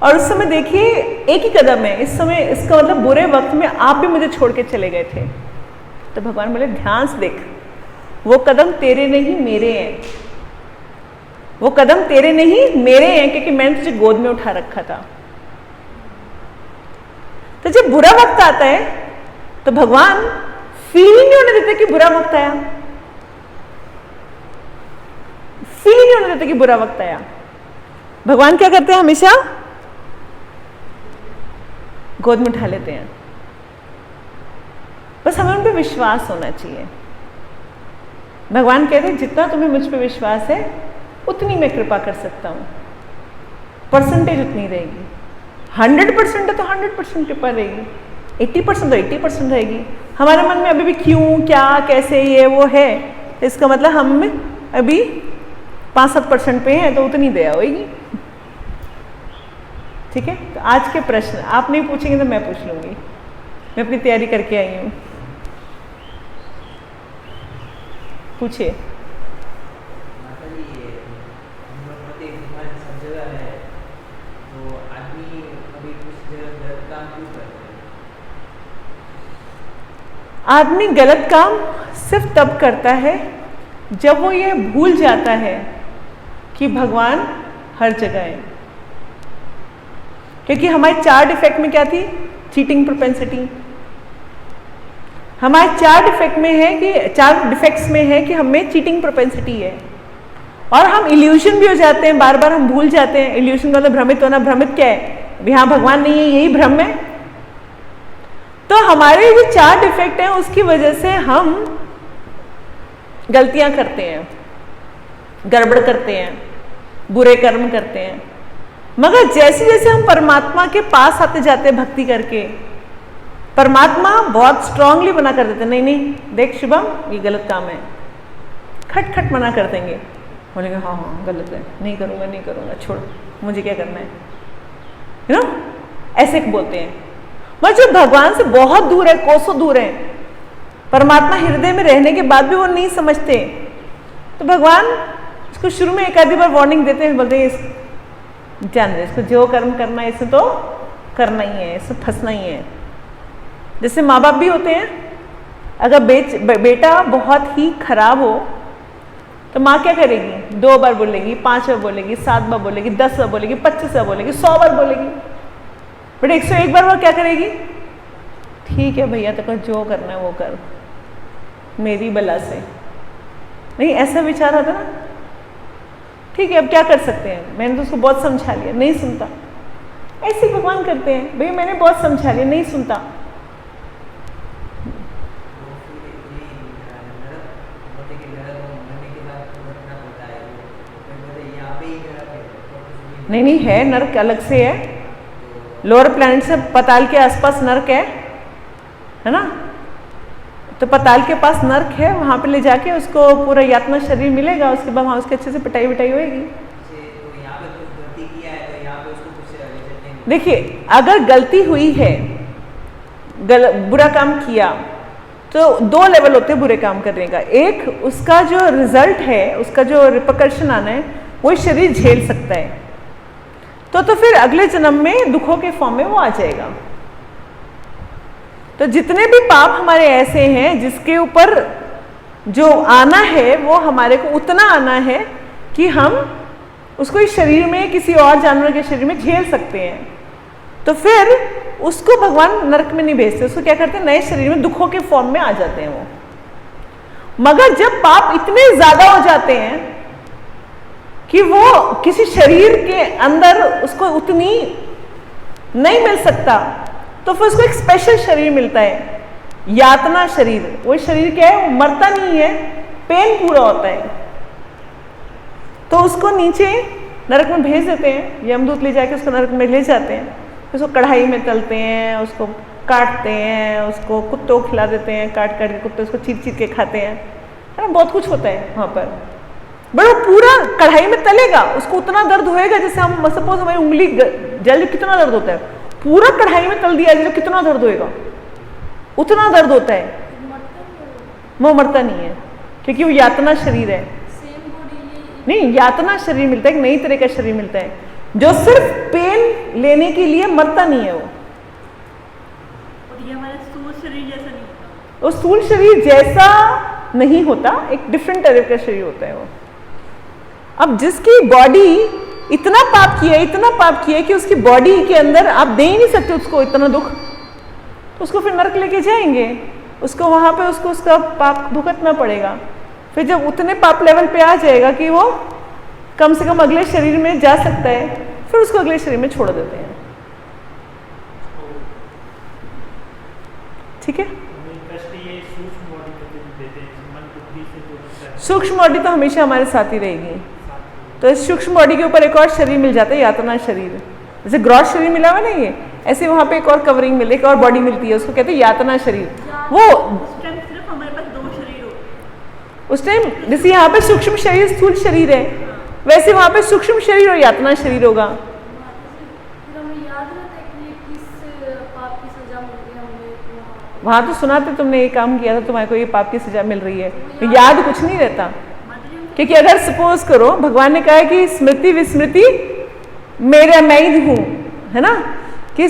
और उस समय देखिए एक ही कदम है, इस समय इसका मतलब बुरे वक्त में आप भी मुझे छोड़ के चले गए थे। तो भगवान बोले, ध्यान से देख, वो कदम तेरे नहीं मेरे हैं, वो कदम तेरे नहीं मेरे हैं, क्योंकि मैंने तुझे गोद में उठा रखा था। तो जब बुरा वक्त आता है तो भगवान फील ही नहीं होने देते कि बुरा वक्त आया, फील ही नहीं होने देते कि बुरा वक्त आया। भगवान क्या करते हैं? हमेशा गोद में उठा लेते हैं। बस हमें उन पर विश्वास होना चाहिए। भगवान कहते हैं, जितना तुम्हें मुझ पर विश्वास है उतनी मैं कृपा कर सकता हूं, परसेंटेज उतनी रहेगी। 100% है तो 100% कृपा रहेगी, 80% तो 80% रहेगी। हमारे मन में अभी भी क्यों, क्या, कैसे, ये वो है, तो इसका मतलब हम अभी 5-7% पे हैं, तो उतनी दया होगी। ठीक है, तो आज के प्रश्न आप नहीं पूछेंगे तो मैं पूछ लूँगी, मैं अपनी तैयारी करके आई हूँ। पूछिए। आदमी गलत काम सिर्फ तब करता है जब वो ये भूल जाता है कि भगवान हर जगह है। क्योंकि हमारे 4 डिफेक्ट में क्या थी? Cheating propensity. हमारे 4 डिफेक्ट में है कि 4 डिफेक्ट्स में है कि हमें चीटिंग प्रोपेंसिटी है, और हम इल्यूशन भी हो जाते हैं, बार बार हम भूल जाते हैं। इल्यूशन का मतलब भ्रमित होना। भ्रमित क्या है? यहाँ भगवान नहीं है, यही भ्रम है। तो हमारे जो 4 डिफेक्ट हैं उसकी वजह से हम गलतियां करते हैं, गड़बड़ करते हैं, बुरे कर्म करते हैं। मगर जैसे जैसे हम परमात्मा के पास आते जाते हैं भक्ति करके, परमात्मा बहुत स्ट्रांगली मना कर देते, नहीं नहीं देख शुभम, ये गलत काम है। खट खट मना कर देंगे, बोलेंगे हाँ हाँ गलत है, नहीं करूँगा नहीं करूँगा, छोड़, मुझे क्या करना है, यू नो, ऐसे बोलते हैं। मगर जो भगवान से बहुत दूर है, कोसों दूर है, परमात्मा हृदय में रहने के बाद भी वो नहीं समझते, तो भगवान इसको शुरू में एक आधी बार वार्निंग देते हैं, बोलते हैं जान रहे, इसको जो कर्म करना है इसे तो करना ही है, इससे फंसना ही है। जैसे माँ बाप भी होते हैं, अगर बेटा बहुत ही खराब हो तो माँ क्या करेगी? 2 बार बोलेगी, 5 बार बोलेगी, 7 बार बोलेगी, 10 बार बोलेगी, 25 बार बोलेगी, 100 बार बोलेगी। बट 101 बार वो क्या करेगी? ठीक है भैया, तो जो करना है वो कर, मेरी बला से। नहीं, ऐसा विचार आता ना, ठीक है अब क्या कर सकते हैं, मैंने तो उसको बहुत समझा लिया, नहीं सुनता। ऐसे भगवान करते हैं, भैया मैंने बहुत समझा लिया, नहीं सुनता। नहीं नहीं है, नर्क अलग से है, लोअर प्लैनेट से पताल के आसपास नर्क है ना, तो पताल के पास नर्क है, वहाँ पे ले जाके उसको पूरा यातना शरीर मिलेगा, उसके बाद वहाँ उसके अच्छे से पिटाई विटाई होएगी। देखिए अगर गलती हुई है, बुरा काम किया, तो 2 लेवल होते हैं बुरे काम करने का। एक, उसका जो रिजल्ट है, उसका जो रिपरकशन आना है, वो शरीर झेल सकता है, तो फिर अगले जन्म में दुखों के फॉर्म में वो आ जाएगा। तो जितने भी पाप हमारे ऐसे हैं जिसके ऊपर जो आना है वो हमारे को उतना आना है कि हम उसको इस शरीर में किसी और जानवर के शरीर में झेल सकते हैं, तो फिर उसको भगवान नरक में नहीं भेजते, उसको क्या करते हैं, नए शरीर में दुखों के फॉर्म में आ जाते हैं वो। मगर जब पाप इतने ज्यादा हो जाते हैं कि वो किसी शरीर के अंदर उसको उतनी नहीं मिल सकता, तो फिर उसको एक स्पेशल शरीर मिलता है, यातना शरीर। वो शरीर क्या है, वो मरता नहीं है, पेन पूरा होता है, तो उसको नीचे नरक में भेज देते हैं, यमदूत ले जाके उसको नरक में ले जाते हैं, उसको कढ़ाई में तलते हैं, उसको काटते हैं, उसको कुत्तों को खिला देते हैं, काट काट के कुत्ते उसको चीर चीर के खाते हैं, है ना, बहुत कुछ होता है वहाँ पर। बट वो पूरा कढ़ाई में तलेगा, उसको उतना दर्द होएगा, जैसे हम सपोज हमारी उंगली जल, कितना दर्द होता है, पूरा कढ़ाई में तल दिया जाए तो कितना दर्द होएगा, उतना दर्द होता है, वो मरता नहीं है, क्योंकि वो यातना शरीर है। नहीं, यातना शरीर मिलता है, एक नई तरह का शरीर मिलता है जो सिर्फ पेन लेने के लिए मरता नहीं है वो। और ये हमारा स्थूल शरीर जैसा नहीं होता, वो स्थूल शरीर जैसा नहीं होता, एक डिफरेंट तरह का शरीर होता है वो। अब जिसकी बॉडी इतना पाप किया, इतना पाप किया कि उसकी बॉडी के अंदर आप दे ही नहीं सकते उसको इतना दुख, तो उसको फिर नरक लेके जाएंगे, उसको वहां पे उसको उसका पाप भुगतना पड़ेगा। फिर जब उतने पाप लेवल पे आ जाएगा कि वो कम से कम अगले शरीर में जा सकता है, फिर उसको अगले शरीर में छोड़ देते हैं। ठीक है, सूक्ष्म बॉडी तो हमेशा हमारे साथ ही रहेगी, तो इस सूक्ष्म बॉडी के ऊपर एक और शरीर मिल जाता है, यातना शरीर। जैसे ग्रॉस शरीर मिला हुआ ना, ऐसे वहाँ पे एक और कवरिंग मिले, एक और बॉडी मिलती है, उसको कहते हैं यातना शरीर। वो उस टाइम सिर्फ हमारे पास 2 शरीर होते उस टाइम जैसे यहाँ पे सूक्ष्म शरीर स्थूल शरीर है, वैसे वहाँ पे सूक्ष्म शरीर और यातना शरीर होगा। फिर हमें याद रहता है कि ये किस पाप की सजा मिल रही है हमें वहाँ तो सुना था तुमने ये काम किया था, तुम्हारे को ये पाप की सजा मिल रही है, याद कुछ नहीं रहता। क्योंकि अगर सपोज करो भगवान ने कहा है कि स्मृति विस्मृति मेरा मैं ही हूँ, है ना, कि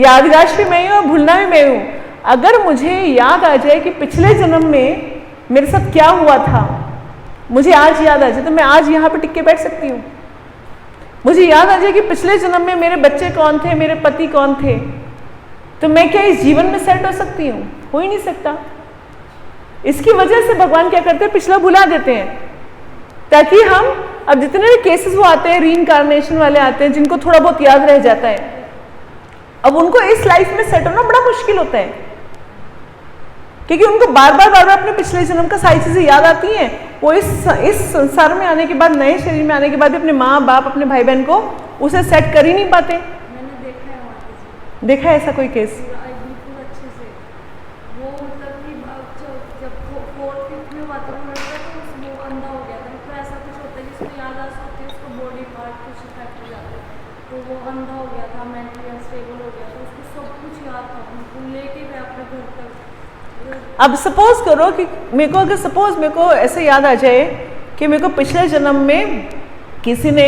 याददाश्त भी मैं ही हूँ और भूलना भी मैं हूँ। अगर मुझे याद आ जाए कि पिछले जन्म में मेरे साथ क्या हुआ था, मुझे आज याद आ जाए, तो मैं आज यहाँ पे टिक के बैठ सकती हूँ। मुझे याद आ जाए कि पिछले जन्म में मेरे बच्चे कौन थे, मेरे पति कौन थे, तो मैं क्या इस जीवन में सेट हो सकती हूँ? हो ही नहीं सकता। इसकी वजह से भगवान क्या करते हैं, पिछला भुला देते हैं, ताकि हम अब जितने भी केसेस वो आते हैं, रीइंकार्नेशन वाले आते हैं, जिनको थोड़ा बहुत याद रह जाता है, अब उनको इस लाइफ में सेट होना बड़ा मुश्किल होता है, क्योंकि उनको बार बार अपने पिछले जन्म का सारी चीजें याद आती हैं। वो इस संसार में आने के बाद, नए शरीर में आने के बाद भी अपने माँ बाप, अपने भाई बहन को उसे सेट कर ही नहीं पाते। मैंने देखा है वहाँ पे देखा है ऐसा कोई केस? बिल्कुल अच्छे से। वो मतलब कि जब 4th 5th में वातावरण लड़ता है तो वो अंधा हो गया था, तो ऐसा कुछ होता है जिसको याददाश्त होती है, उसको बॉडी पार्ट कुछ इफेक्ट हो जाता है, तो वो अंधा हो गया था, मेंटली अनस्टेबल हो गया था, उसको सब कुछ याद था, उनको लेके गए अपने घर तक। अब सपोज करो कि मेरे को, अगर सपोज मेरे को ऐसे याद आ जाए कि मेरे को पिछले जन्म में किसी ने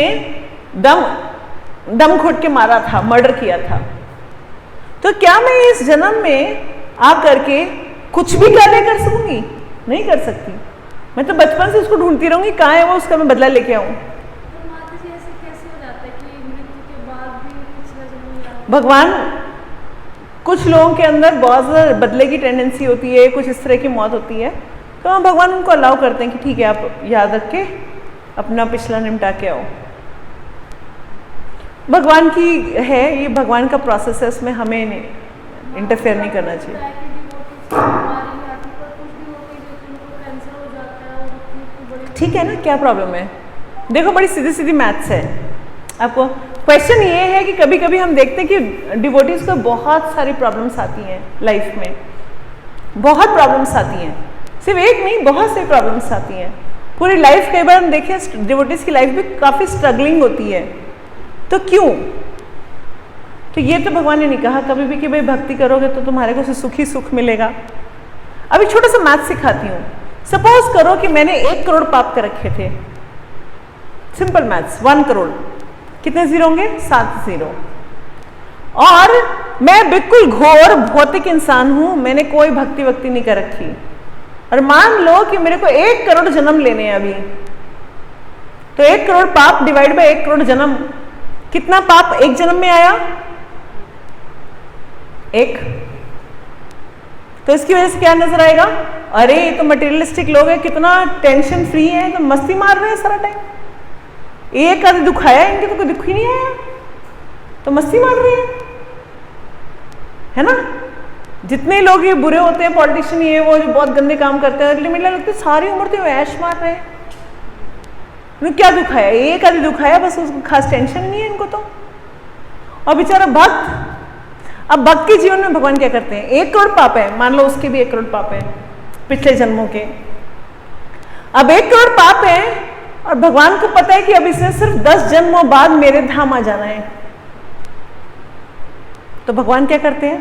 दम घोट के मारा था, मर्डर किया था, तो क्या मैं इस जन्म में आ करके कुछ भी कार्य कर सकूंगी? नहीं कर सकती। मैं तो बचपन से उसको ढूंढती रहूंगी, कहाँ है वो, उसका मैं बदला लेके आऊं। तो माता जी ऐसे कैसे हो जाता है कि मृत्यु के बाद भी पिछला जन्म याद? भगवान, कुछ लोगों के अंदर बहुत ज़्यादा बदले की टेंडेंसी होती है, कुछ इस तरह की मौत होती है, तो हम भगवान उनको अलाउ करते हैं कि ठीक है, आप याद रख के अपना पिछला निपटा के आओ। भगवान की है ये, भगवान का प्रोसेस है, उसमें हमें इंटरफेयर नहीं करना चाहिए। ठीक है ना, क्या प्रॉब्लम है? देखो बड़ी सीधी सीधी मैथ्स है। आपको क्वेश्चन ये है कि कभी कभी हम देखते हैं कि डिवोटीज को बहुत सारी प्रॉब्लम्स आती हैं लाइफ में, बहुत प्रॉब्लम्स आती हैं, सिर्फ एक नहीं, बहुत सारी प्रॉब्लम्स आती हैं पूरी लाइफ। कई बार हम देखें डिवोटीज की लाइफ भी काफ़ी स्ट्रगलिंग होती है, तो क्यों? तो ये तो भगवान ने नहीं कहा कभी भी कि भाई भक्ति करोगे तो तुम्हारे को सुखी सुख मिलेगा। अभी छोटा सा मैथ सिखाती हूँ। सपोज करो कि मैंने 1 करोड़ पाप कर रखे थे, सिंपल मैथ्स, 1 करोड़, कितने जीरो होंगे? 7 जीरो। और मैं बिल्कुल घोर भौतिक इंसान हूं, मैंने कोई भक्ति वक्ति नहीं कर रखी, और मान लो कि मेरे को 1 करोड़ जन्म लेने हैं अभी, तो 1 करोड़ पाप डिवाइड बाय 1 करोड़ जन्म, कितना पाप एक जन्म में आया? 1। तो इसकी वजह से क्या नजर आएगा? अरे ये तो मटेरियलिस्टिक लोग हैं, कितना टेंशन फ्री है, तो मस्ती मार रहे हैं सारा टाइम, एक आदि दुख आया, इनके तो कोई दुख ही नहीं आया, तो मस्ती मार रहे हैं, है ना। जितने लोग ये बुरे होते हैं, पॉलिटिशियन ये वो जो बहुत गंदे काम करते हैं, अल्टीमेटली लगते सारी उम्र तो ऐश मार रहे हैं, क्या दुख आया? एक आदि दुख आया, बस उसको खास टेंशन नहीं है इनको तो। और बेचारा भक्त, अब भक्त के जीवन में भगवान क्या करते हैं? 1 करोड़ पाप है, मान लो उसके भी 1 करोड़ पाप है पिछले जन्मों के, अब 1 करोड़ पाप है, और भगवान को पता है कि अब इसने सिर्फ 10 जन्मों बाद मेरे धाम आ जाना है, तो भगवान क्या करते हैं?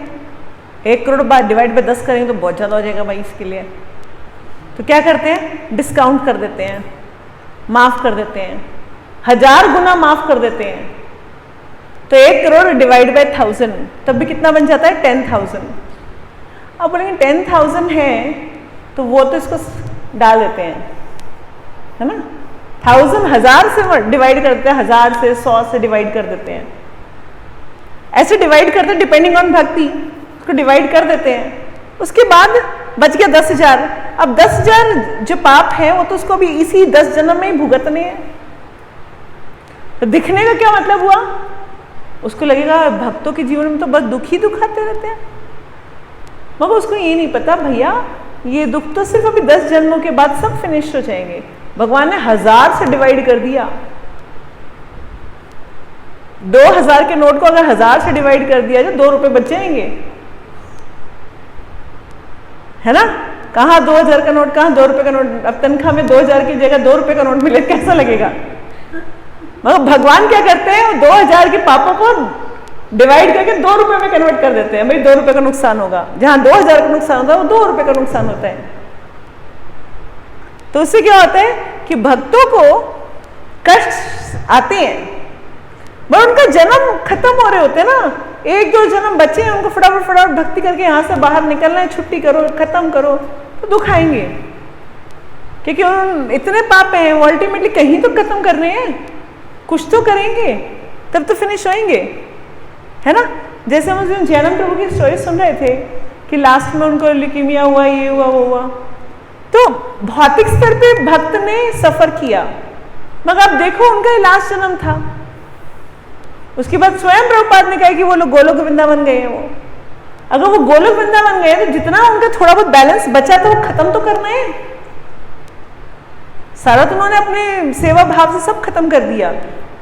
1 करोड़ बाद डिवाइड बाय 10 करेंगे तो बहुत ज़्यादा हो जाएगा भाई इसके लिए, तो क्या करते हैं? डिस्काउंट कर देते हैं, माफ़ कर देते हैं, 1000 गुना माफ़ कर देते हैं। तो 1 करोड़ डिवाइड बाय 1000, तब भी कितना बन जाता है? 10,000। अब बोलेंगे 10,000 है तो वो तो इसको डाल देते हैं, है ना, 1000 से डिवाइड करते हैं, 1000 से 100 से डिवाइड कर देते हैं, ऐसे डिवाइड करते हैं डिपेंडिंग ऑन भक्ति, उसको डिवाइड कर देते हैं। उसके बाद बच गया 10,000। अब 10,000 जो पाप है वो तो उसको भी इसी 10 जन्म में ही भुगतने हैं। तो दिखने का क्या मतलब हुआ? उसको लगेगा भक्तों के जीवन में तो बस दुख ही दुख आते रहते हैं, मगर उसको ये नहीं पता भैया ये दुख तो सिर्फ अभी 10 जन्मों के बाद सब फिनिश हो जाएंगे। भगवान ने 1000 से डिवाइड कर दिया, 2000 के नोट को अगर 1000 से डिवाइड कर दिया जाए 2 रुपए बच जाएंगे, है ना। कहाँ 2000 का नोट, कहाँ 2 रुपए का नोट। अब तनख्वाह में 2000 की जगह 2 रुपए का नोट मिले कैसा लगेगा। मगर भगवान क्या करते हैं, वो 2000 के पापों को डिवाइड करके 2 रुपए में कन्वर्ट कर देते हैं। भाई 2 रुपए का नुकसान होगा, जहां 2000 का नुकसान होता है वो 2 रुपए का नुकसान होता है। तो उससे क्या होता है कि भक्तों को कष्ट आते हैं, मगर उनका जन्म खत्म हो रहे होते हैं ना, 1-2 जन्म बचे हैं, उनको फटाफट फटाफट भक्ति करके यहाँ से बाहर निकलना है, छुट्टी करो, खत्म करो, तो दुख आएंगे, क्योंकि उन इतने पाप हैं, वो अल्टीमेटली कहीं तो खत्म करने हैं, कुछ तो करेंगे, तब तो फिनिश होएंगे, है ना। जैसे हम उस दिन जैनम प्रभु की स्टोरी सुन रहे थे कि लास्ट में उनको ल्यूकीमिया हुआ, ये हुआ, वो हुआ, तो भौतिक स्तर पे भक्त ने सफर किया, मगर अब देखो उनका लास्ट जन्म था। उसके बाद स्वयं प्रभुपाद ने कहा कि वो लोग गोलोक वृंदावन गए हैं। वो अगर वो गोलोक वृंदावन गए तो जितना उनका थोड़ा बहुत बैलेंस बचा था वो खत्म तो करना है। सारा तो उन्होंने अपने सेवा भाव से सब खत्म कर दिया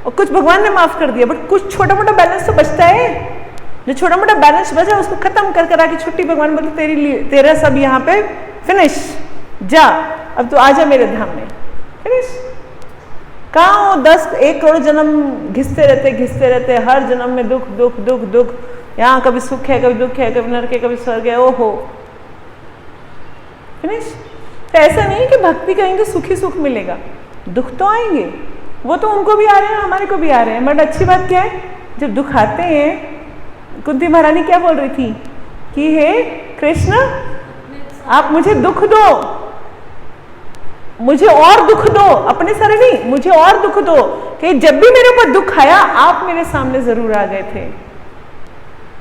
और कुछ भगवान ने माफ कर दिया, बट कुछ छोटा मोटा बैलेंस तो बचता है। जो छोटा मोटा बैलेंस बचा उसको खत्म कर करा के छुट्टी, भगवान बोलते तेरा सब यहाँ पे फिनिश, जा अब तो आजा मेरे धाम में, फिनिश। कहाँ वो 1 करोड़ जन्म घिसते रहते, हर जन्म में दुख दुख दुख दुख, यहाँ कभी सुख है, कभी दुख है, कभी नरक है, कभी स्वर्ग है, ओहो, फिनिश। तो ऐसा नहीं है कि भक्ति करेंगे सुख ही सुख मिलेगा, दुख तो आएंगे, वो तो उनको भी आ रहे हैं, हमारे को भी आ रहे हैं। बट अच्छी बात क्या है, जब दुख आते हैं, कुंती महारानी क्या बोल रही थी कि हे कृष्ण आप मुझे दुख दो, मुझे और दुख दो, अपने सारे नहीं, मुझे और दुख दो, कि जब भी मेरे ऊपर दुख आया आप मेरे सामने जरूर आ गए थे,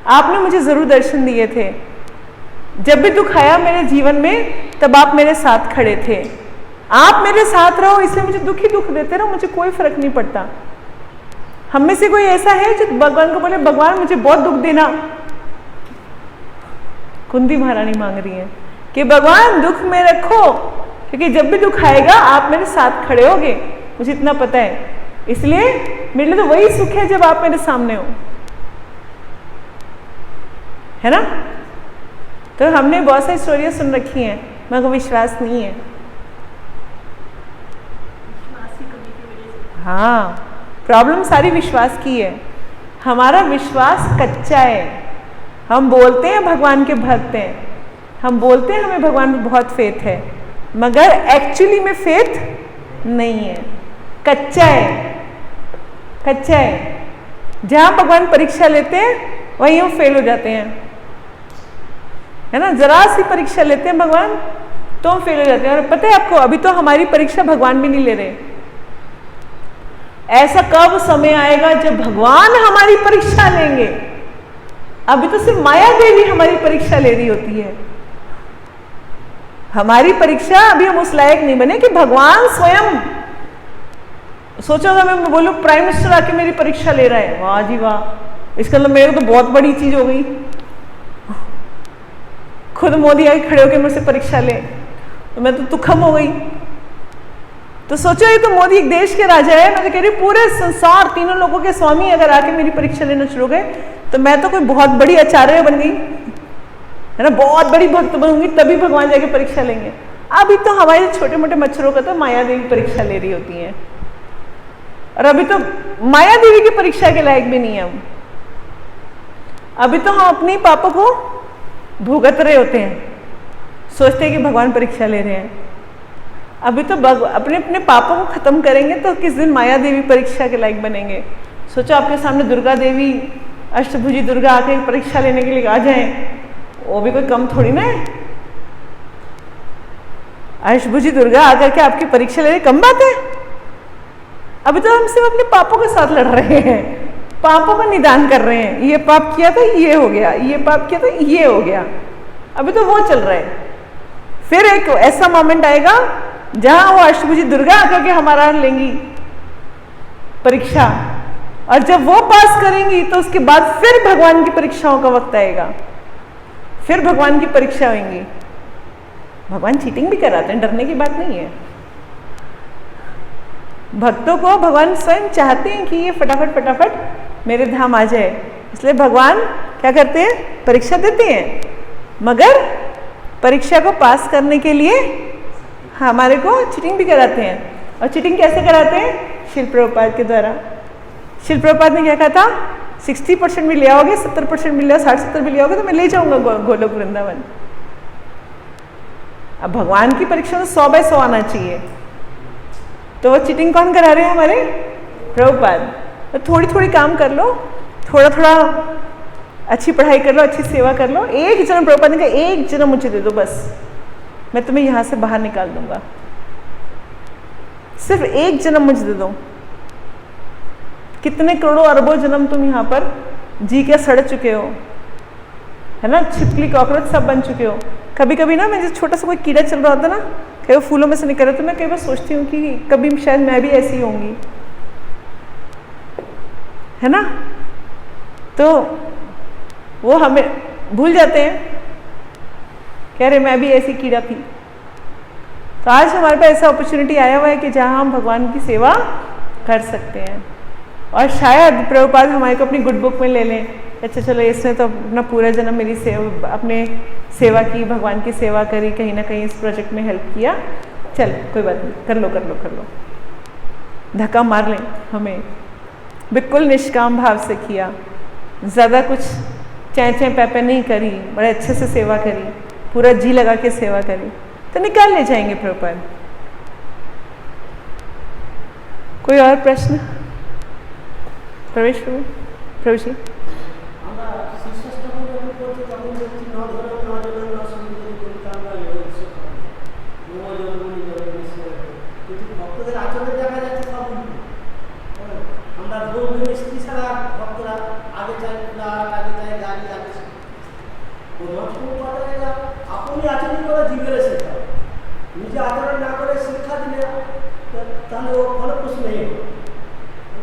आपने मुझे जरूर दर्शन दिए थे, जब भी दुख आया मेरे जीवन में तब आप मेरे साथ खड़े थे, आप मेरे साथ रहो, इसलिए मुझे दुख ही दुख देते रहो, मुझे कोई फर्क नहीं पड़ता। हम में से कोई ऐसा है जो भगवान को बोले भगवान मुझे बहुत दुख देना? कुंती महारानी मांग रही है कि भगवान दुख में रखो, क्योंकि जब भी दुख आएगा आप मेरे साथ खड़े होगे, मुझे इतना पता है, इसलिए मेरे लिए तो वही सुख है जब आप मेरे सामने हो, है ना। तो हमने बहुत सारी स्टोरियां सुन रखी हैं, मगर विश्वास नहीं है। हाँ, प्रॉब्लम सारी विश्वास की है, हमारा विश्वास कच्चा है। हम बोलते हैं भगवान के भक्त हैं, हम बोलते हैं हमें भगवान में बहुत फेथ है, मगर एक्चुअली में फेथ नहीं है, कच्चा है, कच्चा है। जहां भगवान परीक्षा लेते हैं वहीं हम फेल हो जाते हैं, है ना। जरा सी परीक्षा लेते हैं भगवान तो हम फेल हो जाते हैं। और पता है आपको, अभी तो हमारी परीक्षा भगवान भी नहीं ले रहे। ऐसा कब समय आएगा जब भगवान हमारी परीक्षा लेंगे? अभी तो सिर्फ माया देवी हमारी परीक्षा ले रही होती है। हमारी परीक्षा अभी हम उस लायक नहीं बने कि भगवान स्वयं, सोचो अगर मैं बोलूं प्राइम मिनिस्टर आके मेरी परीक्षा ले रहा है, वाह जी वाह, इसका मतलब मेरे को तो बहुत बड़ी चीज हो गई। खुद मोदी आके खड़े होकर मुझसे परीक्षा ले तो मैं तो तुखम हो गई। तो सोचो ये तो मोदी एक देश के राजा है, मैं तो कह रही पूरे संसार तीनों लोगों के स्वामी अगर आके मेरी परीक्षा लेना शुरू गए तो मैं तो कोई बहुत बड़ी आचार्य बन गई, है ना, बहुत बड़ी भक्त बनूंगी, तभी भगवान जाके परीक्षा लेंगे। अभी तो हमारे छोटे मोटे मच्छरों का तो माया देवी परीक्षा ले रही होती है, और अभी तो माया देवी की परीक्षा के लायक भी नहीं है हम। अभी तो हम अपने पापों को भुगत रहे होते हैं, सोचते हैं कि भगवान परीक्षा ले रहे हैं। अभी तो अपने अपने पापों को खत्म करेंगे तो किस दिन माया देवी परीक्षा के लायक बनेंगे। सोचो आपके सामने दुर्गा देवी, अष्टभुजी दुर्गा आके परीक्षा लेने के लिए आ जाएं, वो भी कोई कम थोड़ी ना है। अष्टभुजी दुर्गा आकर के आपकी परीक्षा ले रही, कम बात है। अभी तो हम सिर्फ अपने पापों के साथ लड़ रहे हैं, पापों का निदान कर रहे हैं। ये पाप किया था ये हो गया, ये पाप किया था ये हो गया, अभी तो वो चल रहा है। फिर एक ऐसा मोमेंट आएगा जहां वो अष्टभुजी दुर्गा आकर के हमारा लेंगी परीक्षा, और जब वो पास करेंगी तो उसके बाद फिर भगवान की परीक्षाओं का वक्त आएगा, फिर भगवान की परीक्षा होंगी। भगवान चीटिंग भी कराते हैं, डरने की बात नहीं है। भक्तों को भगवान स्वयं चाहते हैं कि ये फटाफट फटाफट मेरे धाम आ जाए। इसलिए भगवान क्या करते हैं, परीक्षा देते हैं, मगर परीक्षा को पास करने के लिए हमारे को चीटिंग भी कराते हैं। और चीटिंग कैसे कराते हैं, शिल प्रभुपाद के द्वारा। शिल प्रभुपाद ने क्या कहा था, 60% भी ले आओगे, 70% भी ले आओ, 60-70 भी ले आओगे तो मैं ले जाऊंगा गोलोक वृंदावन। अब भगवान की परीक्षा में 100/100 आना चाहिए, तो वो चीटिंग कौन करा रहे हैं, हमारे प्रभुपाद। तो थोड़ी थोड़ी काम कर लो, थोड़ा थोड़ा अच्छी पढ़ाई कर लो, अच्छी सेवा कर लो। एक जन्म, प्रभुपाद ने कहा एक जन्म मुझे दे दो बस, मैं तुम्हें यहाँ से बाहर निकाल दूंगा। सिर्फ एक जन्म मुझे दे दो। कितने करोड़ों अरबों जन्म तुम यहाँ पर जी के सड़ चुके हो, है ना, छिपकली कॉकरोच सब बन चुके हो। कभी कभी ना मैं, छोटा सा कोई कीड़ा चल रहा होता ना, कई वो फूलों में से निकल रहा, तो मैं कई बार सोचती हूँ कि कभी शायद मैं भी ऐसी होंगी, है ना। तो वो हमें भूल जाते हैं, कह रहे मैं भी ऐसी कीड़ा थी। तो आज हमारे पास ऐसा अपॉर्चुनिटी आया हुआ है कि जहाँ हम भगवान की सेवा कर सकते हैं। और शायद प्रभुपाद हमारे को अपनी गुड बुक में ले लें, अच्छा चलो इसने तो अपना पूरा जन्म मेरी अपने सेवा की, भगवान की सेवा करी, कहीं ना कहीं इस प्रोजेक्ट में हेल्प किया, चल कोई बात नहीं, कर लो कर लो कर लो, धक्का मार लें। हमें बिल्कुल निष्काम भाव से किया, ज़्यादा कुछ चैं पैपे नहीं करी, बड़े अच्छे से सेवा करी, पूरा जी लगा के सेवा करी, तो निकाल ले जाएंगे प्रभुपाद। कोई और प्रश्न? प्रवेश प्रभु जी।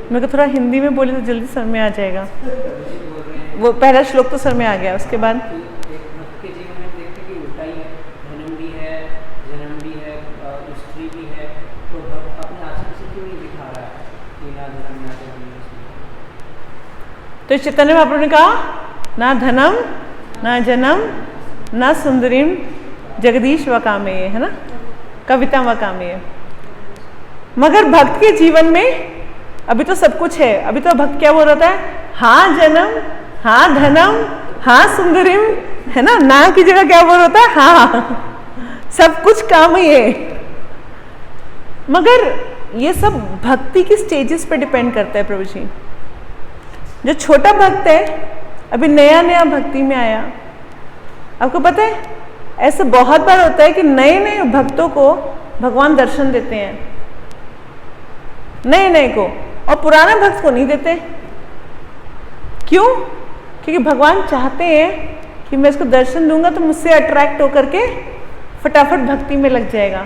मेरे को थोड़ा हिंदी में बोले तो जल्दी समझ में आ जाएगा। वो पहला श्लोक तो सर में आ गया, उसके बाद एक भक्त के जीवन में देखते कि उल्टा ही है, धर्म भी है, जन्म भी है, स्त्री भी है, तो भक्त अपने आचरण से क्यों नहीं दिखा रहा है कि ना धर्म ना जन्म? तो चैतन्य महाप्रभु ने कहा ना धनम ना जन्म ना सुंदरीम जगदीश व कामे, है ना, कविता व कामे। मगर भक्त के जीवन में अभी तो सब कुछ है। अभी तो भक्त क्या बोल रहा है, हाँ जन्म, हाँ धनम, हाँ सुंदरीम, है ना की जगह क्या बोल रहा है, हाँ सब कुछ काम ही है। मगर ये सब भक्ति की स्टेजेस पे डिपेंड करता है प्रभु जी। जो छोटा भक्त है, अभी नया नया भक्ति में आया, आपको पता है ऐसा बहुत बार होता है कि नए नए भक्तों को भगवान दर्शन देते हैं, नए नए को, और पुराने भक्त को नहीं देते। क्यों? क्योंकि भगवान चाहते हैं कि मैं इसको दर्शन दूंगा तो मुझसे अट्रैक्ट होकर के फटाफट भक्ति में लग जाएगा।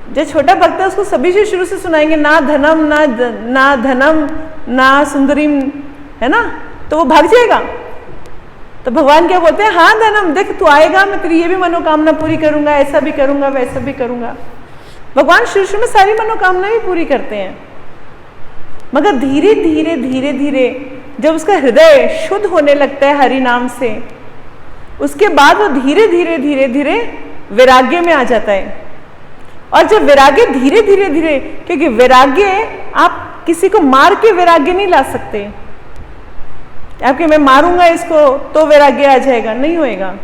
जो छोटा भक्त है उसको सभी चीज शुरू से सुनाएंगे, ना धनम ना धनम ना सुंदरीम, है ना, तो वो भाग जाएगा। तो भगवान क्या बोलते हैं, हाँ धनम, देख तू आएगा, मैं तेरी ये भी मनोकामना पूरी करूंगा, ऐसा भी करूंगा, वैसा भी करूंगा। भगवान शुरू में सारी मनोकामना भी पूरी करते हैं, मगर धीरे धीरे धीरे धीरे जब उसका हृदय शुद्ध होने लगता है हरि नाम से, उसके बाद वो धीरे धीरे धीरे धीरे वैराग्य में आ जाता है। और जब वैराग्य धीरे धीरे धीरे, क्योंकि वैराग्य आप किसी को मार के वैराग्य नहीं ला सकते, आपके मैं मारूंगा इसको तो वैराग्य आ जाएगा, नहीं होएगा।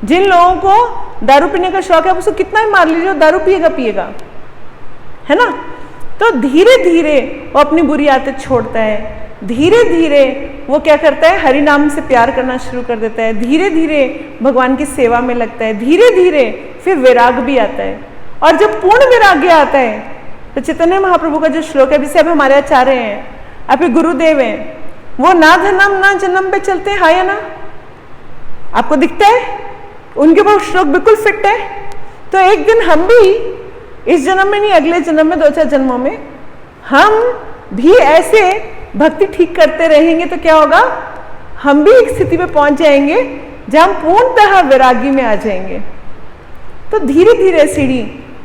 जिन लोगों को दारू पीने का शौक है, आप उसको कितना भी मार लीजिए, दारू पिएगा, है ना। तो धीरे धीरे वो अपनी बुरी आदत छोड़ता है, धीरे धीरे वो क्या करता है, हरि नाम से प्यार करना शुरू कर देता है, धीरे धीरे भगवान की सेवा में लगता है, धीरे धीरे फिर वैराग भी आता है। और जब पूर्ण वैराग्य आता है तो चैतन्य महाप्रभु का जो श्लोक है, जिसे अब हमारे आचार्य हैं, आपके गुरुदेव हैं, वो ना धनम ना जन्म पे चलते हैं, हाँ या ना, आपको दिखता है उनके पास श्लोक बिल्कुल फिट है। तो एक दिन हम भी इस जन्म में नहीं, अगले जन्म में, 2-4 जन्मों में हम भी ऐसे भक्ति ठीक करते रहेंगे तो क्या होगा, हम भी एक स्थिति पे पहुंच जाएंगे जहां हम पूर्णतः वैरागी में आ जाएंगे। तो धीरे धीरे सीढ़ी,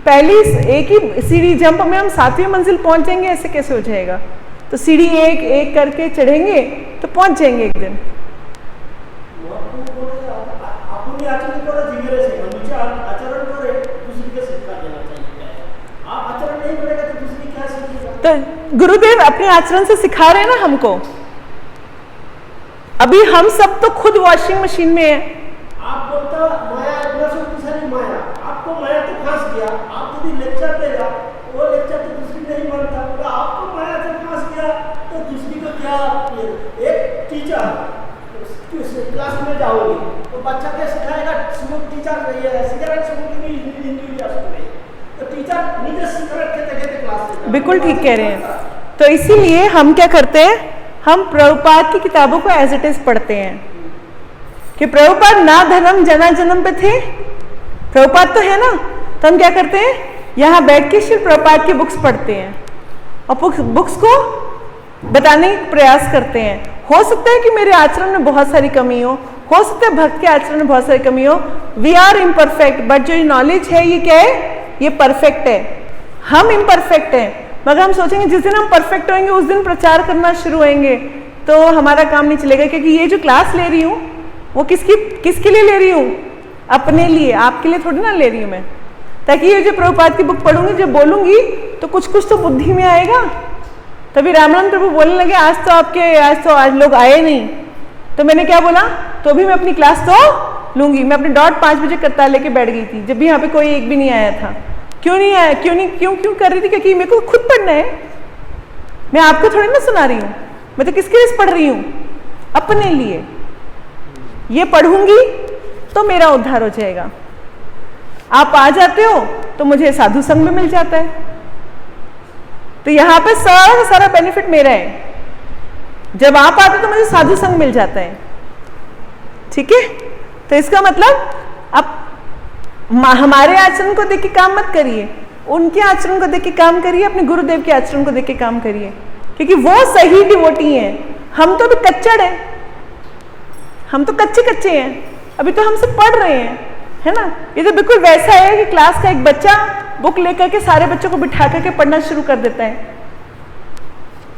पहली एक ही सीढ़ी जंप में हम 7वीं मंजिल पहुंच जाएंगे, ऐसे कैसे हो जाएगा? तो सीढ़ी एक एक करके चढ़ेंगे तो पहुंच जाएंगे एक दिन। तो गुरुदेव अपने आचरण से सिखा रहे हैं ना हमको। अभी हम सब तो खुद वॉशिंग मशीन में है। आप बोलता माया माया, आपको माया तो फंस गया, आप यदि लेक्चर देगा वो लेक्चर तो दूसरी नहीं मानता, बोला आपको माया से फंस गया तो दूसरी को क्या। एक टीचर क्लास में जाओगे तो बच्चा क्या सिखाएगा, स्मोक टीचर सिगरेट स्मोकिंग तो टीचर नीचे सिगरेट के तक क्लास में। बिल्कुल ठीक कह रहे हैं। तो इसीलिए हम क्या करते हैं, हम प्रभुपाद की किताबों को एज इट इज पढ़ते हैं कि प्रभुपाद ना धर्म जना जन्म पे थे, प्रभुपाद तो है ना। तो हम क्या करते हैं, यहाँ बैठ के श्री प्रभुपाद की बुक्स पढ़ते हैं और बुक्स को बताने का प्रयास करते हैं। हो सकता है कि मेरे आचरण में बहुत सारी कमी हो सकता है भक्त के आचरण में बहुत सारी कमी हो। वी आर इम्परफेक्ट, बट जो नॉलेज है ये क्या है, ये परफेक्ट है। हम इम्परफेक्ट हैं, मगर हम सोचेंगे जिस दिन हम परफेक्ट होंगे उस दिन प्रचार करना शुरू होंगे तो हमारा काम नहीं चलेगा। क्योंकि ये जो क्लास ले रही हूँ वो किसके लिए ले रही हूँ, अपने लिए, आपके लिए थोड़ी ना ले रही हूँ मैं। ताकि ये जो प्रभुपाद की बुक पढ़ूंगी, जब बोलूंगी तो कुछ तो बुद्धि में आएगा। तभी रामराम प्रभु बोलने लगे आज लोग आए नहीं। तो मैंने क्या बोला, तो भी मैं अपनी क्लास तो लूंगी। मैं अपने डॉट 5 बजे करतार लेके बैठ गई थी, जब भी यहाँ पे कोई एक भी नहीं आया था। क्यों नहीं आया, क्यों कर रही थी, क्योंकि मेरे को खुद पढ़ना है। मैं आपको थोड़ी ना सुना रही हूँ, मैं तो किसके लिए पढ़ रही हूँ, अपने लिए। ये पढ़ूंगी तो मेरा उद्धार हो जाएगा। आप आ जाते हो तो मुझे साधु संग में मिल जाता है। तो यहाँ पे सारा बेनिफिट मेरा है। जब आप आते तो मुझे साधु संग मिल जाता है। ठीक है, तो इसका मतलब अब हमारे आचरण को देख के काम मत करिए, उनके आचरण को देख के काम करिए, अपने गुरुदेव के आचरण को देख के काम करिए, क्योंकि वो सही डिवोटी हैं। हम तो अभी कच्चड़ हैं, हम तो कच्चे हैं, अभी तो हम सब पढ़ रहे हैं, है ना। ये तो बिल्कुल वैसा है कि क्लास का एक बच्चा बुक लेकर के सारे बच्चों को बिठा करके पढ़ना शुरू कर देता है।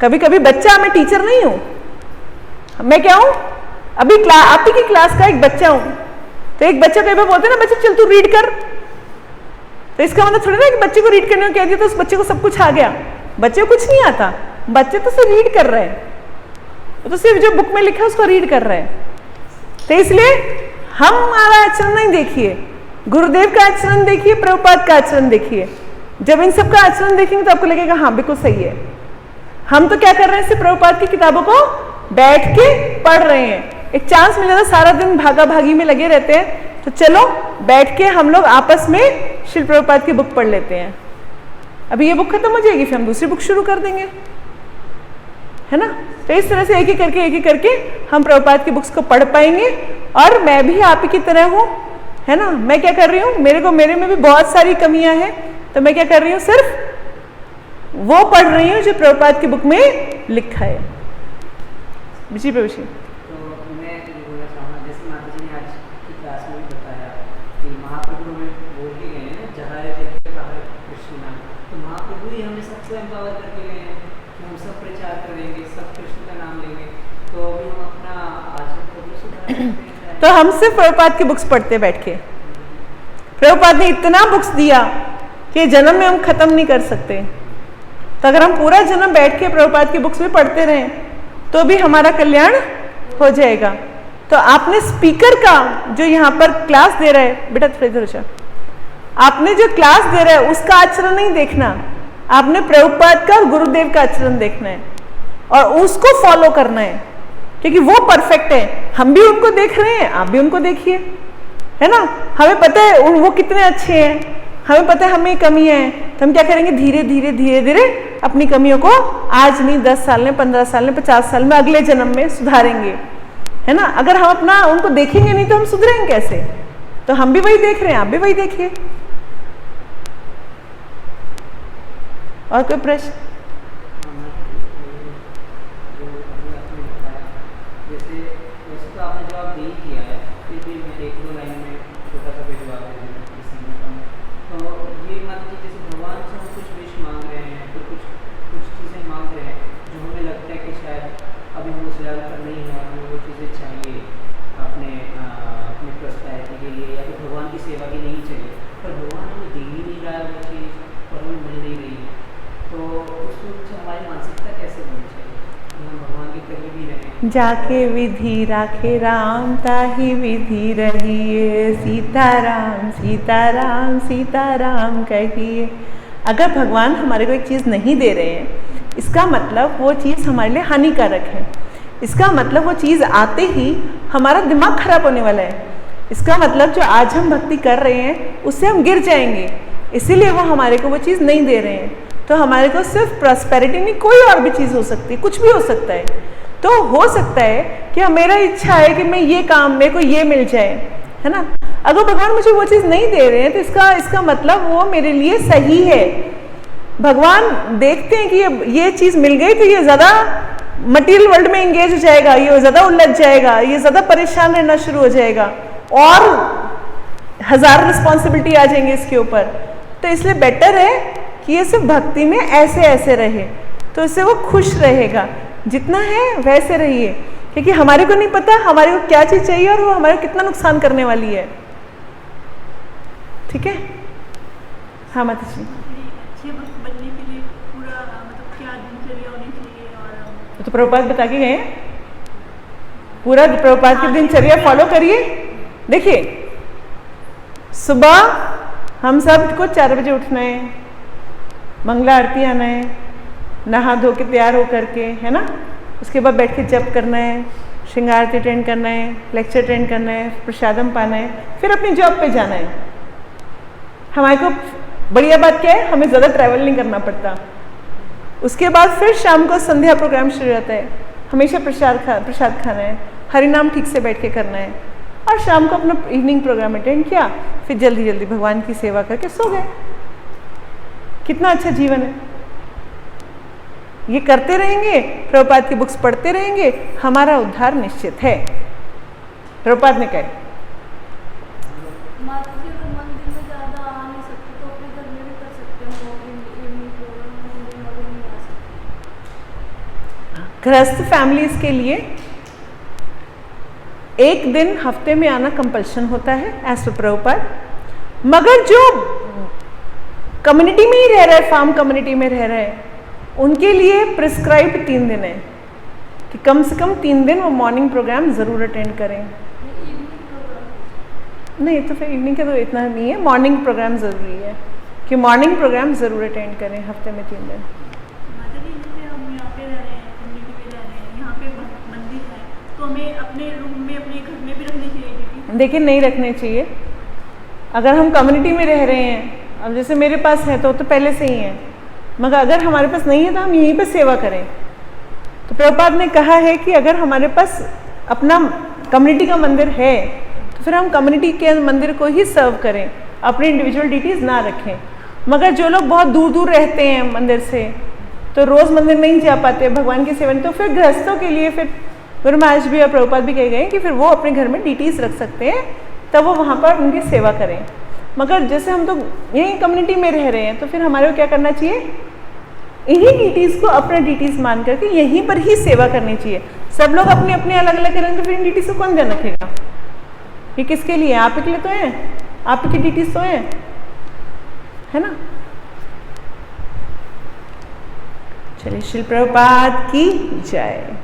कभी कभी बच्चा, मैं टीचर नहीं हूं, मैं क्या हूं, अभी आप ही की क्लास का एक बच्चा हूं। तो एक बच्चा कई बार बोलते हैं ना, बच्चे चल तू रीड कर, तो इसका मतलब थोड़ी ना कि बच्चे को रीड करने को कह दिया तो उस बच्चे को सब कुछ आ गया। बच्चे को कुछ नहीं आता, बच्चे तो सिर्फ रीड कर रहे हैं, तो सिर्फ जो बुक में लिखा है उसको रीड कर रहे हैं। तो इसलिए हमारा आचरण नहीं देखिए, गुरुदेव का आचरण देखिए, प्रभुपाद का आचरण देखिए। जब इन सब का आचरण देखेंगे तो आपको लगेगा हाँ बिल्कुल सही है। हम तो क्या कर रहे हैं, सिर्फ प्रभुपाद की किताबों को बैठ के पढ़ रहे हैं। एक चांस मिल जाता, सारा दिन भागा भागी में लगे रहते हैं, तो चलो बैठ के हम लोग आपस में श्री प्रभुपाद की बुक पढ़ लेते हैं। अभी ये बुक खत्म हो जाएगी, फिर हम दूसरी बुक शुरू कर देंगे, है ना। तो इस तरह से एक एक करके हम प्रभुपाद की बुक्स को पढ़ पाएंगे। और मैं भी आप ही की तरह हूँ, है ना। मैं क्या कर रही हूँ, मेरे में भी बहुत सारी कमियां हैं, तो मैं क्या कर रही हूँ, सिर्फ वो पढ़ रही हूँ जो प्रभुपाद की बुक में लिखा है। जी प्रभु जी। तो मैं ये बोलना चाहूँगा, जैसे माता जी ने आज की क्लास में भी बताया कि महाप्रभु हमें बोल के गए हैं, जहाँ देखिए बाहर कृष्ण नाम, तो महाप्रभु ही हमें सबको एम्पावर करके गए हैं कि हम सब प्रचार करेंगे, सब कृष्ण का नाम लेंगे। तो अभी हम अपना आचरण को सुधार सकते हैं। तो हम सिर्फ प्रभुपाद की बुक्स पढ़ते बैठ के। प्रभुपाद ने इतना बुक्स दिया कि जन्म में हम खत्म नहीं कर सकते। तो अगर हम पूरा जन्म बैठ के प्रभुपाद की बुक्स भी पढ़ते रहें तो भी हमारा कल्याण हो जाएगा। तो आपने स्पीकर का जो यहाँ पर क्लास दे रहा है, बेटा थोड़ा इधर हो जा, आपने जो क्लास दे रहा है उसका आचरण नहीं देखना, आपने प्रभुपाद का और गुरुदेव का आचरण देखना है और उसको फॉलो करना है, क्योंकि वो परफेक्ट है। हम भी उनको देख रहे हैं, आप भी उनको देखिए, है ना। हमें पता है वो कितने अच्छे हैं, हमें पता है हमें कमियां हैं, तो हम क्या करेंगे, धीरे धीरे अपनी कमियों को आज नहीं 10 साल में, 15 साल में, 50 साल में, अगले जन्म में सुधारेंगे, है ना। अगर हम अपना उनको देखेंगे नहीं तो हम सुधरेंगे कैसे। तो हम भी वही देख रहे हैं, आप भी वही देखिए। और कोई प्रश्न? वैसे तो आपने जवाब दे ही किया है, फिर भी मैं 1-2 लाइन में छोटा सा कोई जवाब दे दूँ इसी में। तो ये मान लीजिए जैसे भगवान से हम कुछ विश मांग रहे हैं, तो कुछ चीज़ें मांग रहे हैं जो हमें जाके विधि राखे राम ताही विधि रहिए, सीताराम सीताराम सीताराम कहिए। अगर भगवान हमारे को एक चीज़ नहीं दे रहे हैं, इसका मतलब वो चीज़ हमारे लिए हानिकारक है। इसका मतलब वो चीज़ आते ही हमारा दिमाग खराब होने वाला है। इसका मतलब जो आज हम भक्ति कर रहे हैं उससे हम गिर जाएंगे, इसीलिए वो हमारे को वो चीज़ नहीं दे रहे हैं। तो हमारे को सिर्फ प्रॉस्पेरिटी नहीं, कोई और भी चीज़ हो सकती है, कुछ भी हो सकता है। तो हो सकता है कि मेरा इच्छा है कि मैं ये काम, मेरे को ये मिल जाए, है ना। अगर भगवान मुझे वो चीज़ नहीं दे रहे हैं तो इसका मतलब वो मेरे लिए सही है। भगवान देखते हैं कि ये चीज़ मिल गई तो ये ज़्यादा मटीरियल वर्ल्ड में एंगेज हो जाएगा, ये ज़्यादा उलझ जाएगा, ये ज़्यादा परेशान रहना शुरू हो जाएगा और 1000 रिस्पॉन्सिबिलिटी आ जाएंगे इसके ऊपर। तो इसलिए बेटर है कि ये सिर्फ भक्ति में ऐसे ऐसे रहे, तो इससे वो खुश रहेगा। जितना है वैसे रहिए, क्योंकि हमारे को नहीं पता हमारे को क्या चीज़ चाहिए और वो हमारे को कितना नुकसान करने वाली है। ठीक है। हाँ माता जी। अच्छे भक्त बनने के लिए पूरा मतलब क्या दिनचर्या होनी चाहिए? और तो प्रभुपाद बता के गए हैं, पूरा प्रभुपाद की दिनचर्या फॉलो करिए। देखिए, सुबह हम सबको 4 बजे उठना है, मंगला आरती आना है, नहा धो के तैयार हो करके, है ना। उसके बाद बैठ के जप करना है, श्रृंगार आरती अटेंड करना है, लेक्चर अटेंड करना है, प्रसादम पाना है, फिर अपनी जॉब पे जाना है। हमारे को बढ़िया बात क्या है, हमें ज़्यादा ट्रैवल नहीं करना पड़ता। उसके बाद फिर शाम को संध्या प्रोग्राम शुरू रहता है। हमेशा प्रसाद खाना है, हरि नाम ठीक से बैठ के करना है, और शाम को अपना इवनिंग प्रोग्राम अटेंड किया, फिर जल्दी जल्दी भगवान की सेवा करके सो गए। कितना अच्छा जीवन है। ये करते रहेंगे, प्रभुपाद की बुक्स पढ़ते रहेंगे, हमारा उद्धार निश्चित है। प्रभुपाद ने कहा माता जी अगर मंदिर में ज़्यादा आ नहीं सकते तो अपने घर में भी कर सकते हैं, इवनिंग प्रोग्राम मंदिर में अगर नहीं आ सकते। गृहस्थ फैमिलीज के लिए एक दिन हफ्ते में आना कंपल्शन होता है एज पर प्रभुपाद। मगर जो कम्युनिटी में ही रह रहा है, फार्म कम्युनिटी में रह रहा है, उनके लिए प्रिस्क्राइब्ड 3 दिन है कि कम से कम 3 दिन वो मॉर्निंग प्रोग्राम ज़रूर अटेंड करें। नहीं तो फिर इवनिंग का तो इतना नहीं है, मॉर्निंग प्रोग्राम ज़रूरी है कि मॉर्निंग प्रोग्राम ज़रूर अटेंड करें हफ्ते में 3 दिन। माता जी जैसे हम यहाँ पे रह रहे हैं, कम्युनिटी में रह रहे हैं, यहाँ पे मंदिर है, तो हमें अपने रूम में, अपने घर में भी रखनी चाहिए ड्यूटी? देखिए, नहीं रखने चाहिए। अगर हम कम्युनिटी में रह रहे हैं, अब जैसे मेरे पास है तो पहले से ही है, मगर अगर हमारे पास नहीं है तो हम यहीं पे सेवा करें। तो प्रभुपाद ने कहा है कि अगर हमारे पास अपना कम्युनिटी का मंदिर है तो फिर हम कम्युनिटी के मंदिर को ही सर्व करें, अपने इंडिविजुअल ड्यूटीज़ ना रखें। मगर जो लोग बहुत दूर दूर रहते हैं मंदिर से, तो रोज़ मंदिर नहीं जा पाते भगवान की सेवा, तो फिर गृहस्थों के लिए फिर गुरु महाराज भी और प्रभुपाद भी कहे गए कि फिर वो अपने घर में ड्यूटीज़ रख सकते हैं, तब वो वहाँ पर उनकी सेवा करें। मगर जैसे हम तो यहीं कम्युनिटी में रह रहे हैं तो फिर हमारे को क्या करना चाहिए, इन्हीं ड्यूटीज़ को अपना ड्यूटीज़ मान करके यहीं पर ही सेवा करनी चाहिए। सब लोग अपने अपने अलग अलग करेंगे तो फिर इन ड्यूटीज़ को कौन ध्यान रखेगा? ये किसके लिए? आप के लिए तो है, आपकी ड्यूटीज़ तो है ना। चलिए, श्री प्रभुपाद की जय।